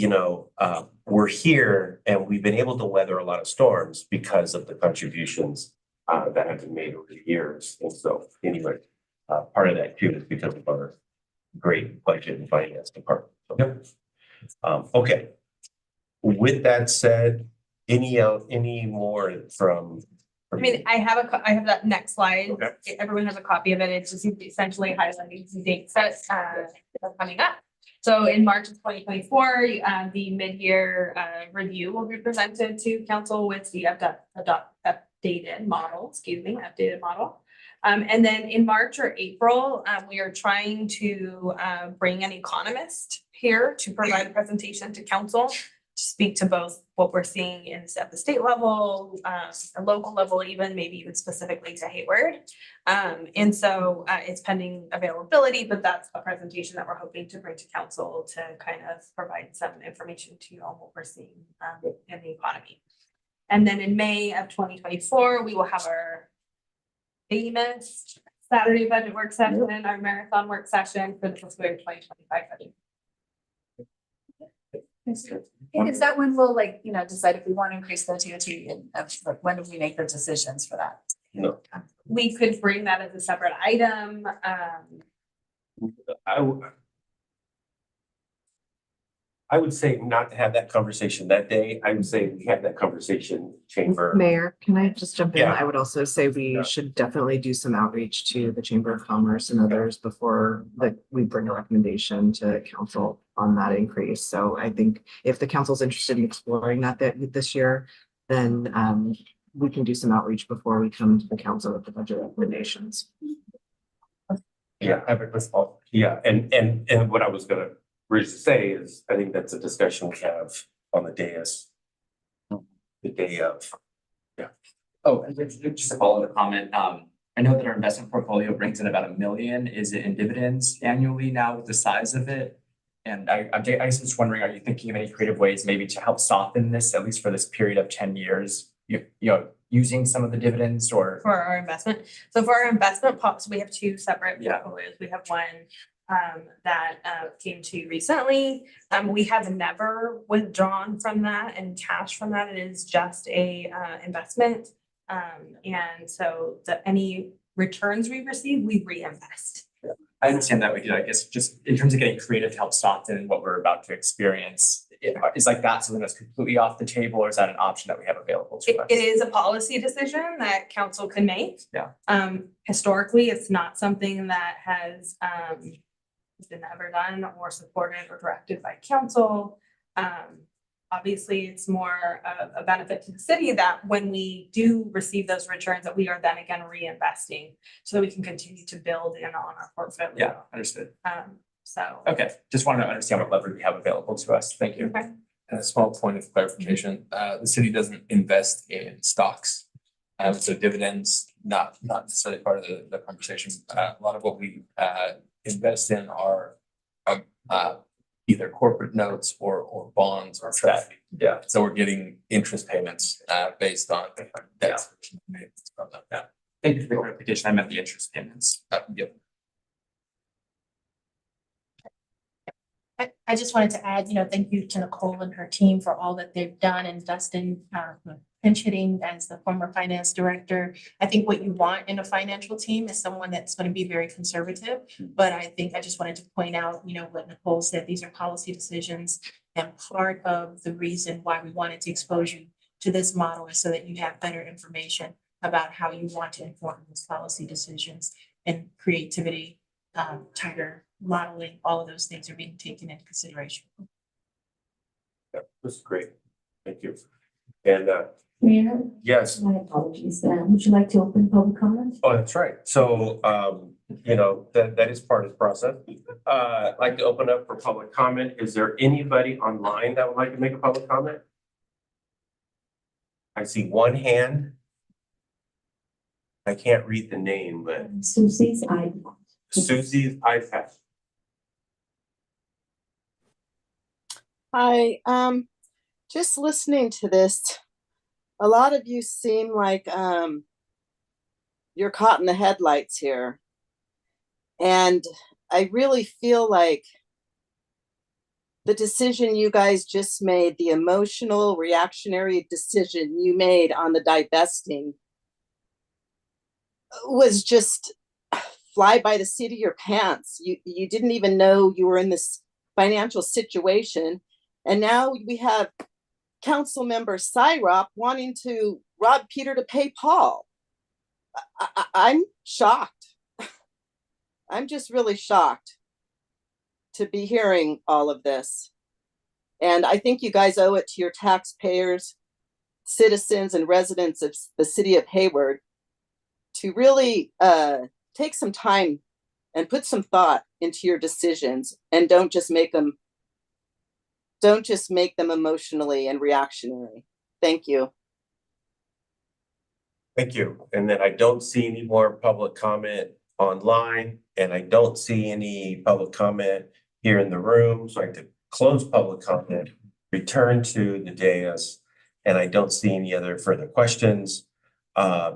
we're here and we've been able to weather a lot of storms because of the contributions that have been made over the years. And so anyway, part of that too is because of our great budget and finance department. So, okay. With that said, any more from? I mean, I have that next slide. Okay. Everyone has a copy of it. It's just essentially highlighting some dates that are coming up. So in March of 2024, the mid-year review will be presented to council with the updated model. And then in March or April, we are trying to bring an economist here to provide a presentation to council to speak to both what we're seeing at the state level, a local level, maybe even specifically to Hayward. And so it's pending availability, but that's a presentation that we're hoping to bring to council to kind of provide some information to you on what we're seeing in the economy. And then in May of 2024, we will have our famous Saturday budget work session, our marathon work session for the fiscal year 2025 budget. And is that when we'll decide if we want to increase the TOT and when do we make the decisions for that? No. We could bring that as a separate item. I would say not to have that conversation that day. I would say we have that conversation chamber. Mayor, can I just jump in? Yeah. I would also say we should definitely do some outreach to the Chamber of Commerce and others before we bring a recommendation to council on that increase. So I think if the council's interested in exploring that this year, then we can do some outreach before we come to the council with the budget recommendations. Yeah, and what I was gonna say is, I think that's a discussion we have on the dais. The day of. Yeah. Oh, and just to follow the comment, I know that our investment portfolio brings in about $1 million. Is it in dividends annually now with the size of it? And I was just wondering, are you thinking of any creative ways maybe to help soften this, at least for this period of 10 years? Using some of the dividends or? For our investment. So for our investment pops, we have two separate portfolios. We have one that came to recently. We have never withdrawn from that and cash from that. It is just a investment. And so any returns we receive, we reinvest. I understand that we do. I guess just in terms of getting creative to help soften what we're about to experience, is like that something that's completely off the table, or is that an option that we have available to us? It is a policy decision that council can make. Yeah. Historically, it's not something that has been ever done or supported or directed by council. Obviously, it's more of a benefit to the city that when we do receive those returns, that we are then again reinvesting so that we can continue to build in on our portfolio. Yeah, understood. Okay, just wanted to understand what leverage we have available to us. Thank you. Okay. And a small point of clarification, the city doesn't invest in stocks. So dividends, not necessarily part of the conversation. A lot of what we invest in are either corporate notes or bonds or that. Yeah. So we're getting interest payments based on that. Yeah. Thank you for the clarification. I meant the interest payments. Yep. I just wanted to add, thank you to Nicole and her team for all that they've done, and Dustin, pinch hitting as the former finance director. I think what you want in a financial team is someone that's going to be very conservative. But I think I just wanted to point out, what Nicole said, these are policy decisions. And part of the reason why we wanted to expose you to this model is so that you have better information about how you want to inform those policy decisions, and creativity, tighter modeling, all of those things are being taken into consideration. Yeah, this is great. Thank you. And Mayor, yes. my apologies. Would you like to open public comment? Oh, that's right. So, that is part of the process. I'd like to open up for public comment. Is there anybody online that would like to make a public comment? I see one hand. I can't read the name, but Susie's iPad. Susie's iPad. Hi, just listening to this, a lot of you seem like you're caught in the headlights here. And I really feel like the decision you guys just made, the emotional reactionary decision you made on the divesting, was just fly by the seat of your pants. You didn't even know you were in this financial situation. And now we have council member Cyrop wanting to rob Peter to pay Paul. I'm shocked. I'm just really shocked to be hearing all of this. And I think you guys owe it to your taxpayers, citizens, and residents of the city of Hayward to really take some time and put some thought into your decisions, and don't just make them emotionally and reactionary. Thank you. Thank you. And then I don't see any more public comment online, and I don't see any public comment here in the room. So I have to close public comment, return to the dais, and I don't see any other further questions.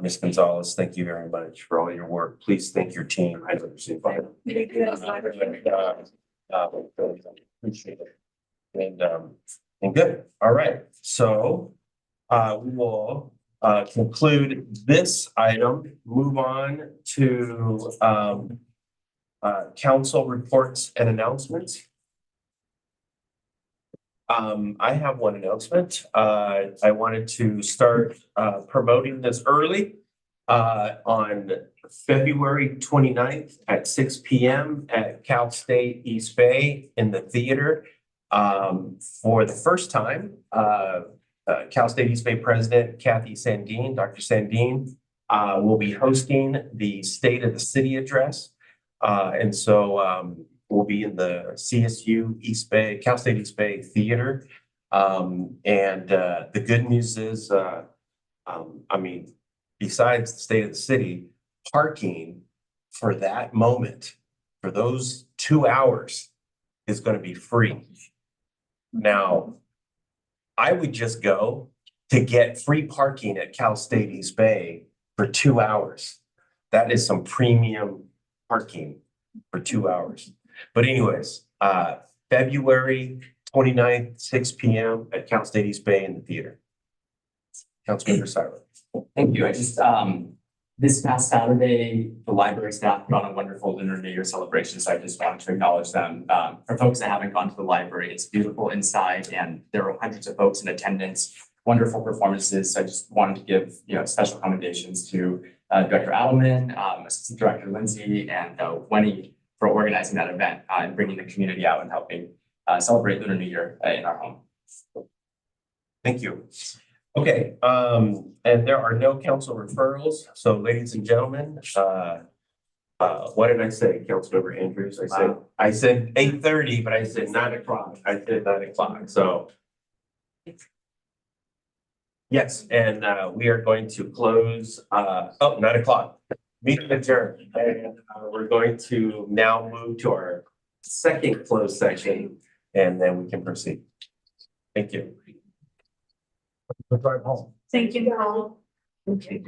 Ms. Gonzalez, thank you very much for all your work. Please thank your team. I appreciate it. And good. All right. So we will conclude this item, move on to council reports and announcements. I have one announcement. I wanted to start promoting this early on February 29th at 6 p.m. at Cal State East Bay in the theater. For the first time, Cal State East Bay President Kathy Sandeen, Dr. Sandeen, will be hosting the State of the City address. And so we'll be in the CSU East Bay, Cal State East Bay Theater. And the good news is, besides the State of the City, parking for that moment, for those 2 hours, is going to be free. Now, I would just go to get free parking at Cal State East Bay for 2 hours. That is some premium parking for 2 hours. But anyways, February 29th, 6 p.m. at Cal State East Bay in the theater. Councilmember Cyrus. Thank you. I just, this past Saturday, the library staff put on a wonderful Lunar New Year celebration, so I just wanted to acknowledge them. For folks that haven't gone to the library, it's beautiful inside, and there were hundreds of folks in attendance, wonderful performances. So I just wanted to give, special commendations to Director Adelman, Assistant Director Lindsay, and Wendy for organizing that event and bringing the community out and helping celebrate Lunar New Year in our home. Thank you. Okay, and there are no council referrals. So ladies and gentlemen, what did I say, Councilmember Andrews? I said 8:30, but I said 9 o'clock. I said 9 o'clock, so. Yes, and we are going to close, 9 o'clock. Meeting adjourned. And we're going to now move to our second closed session. and then we can proceed. Thank you. Good drive home. Thank you, Nicole. Okay.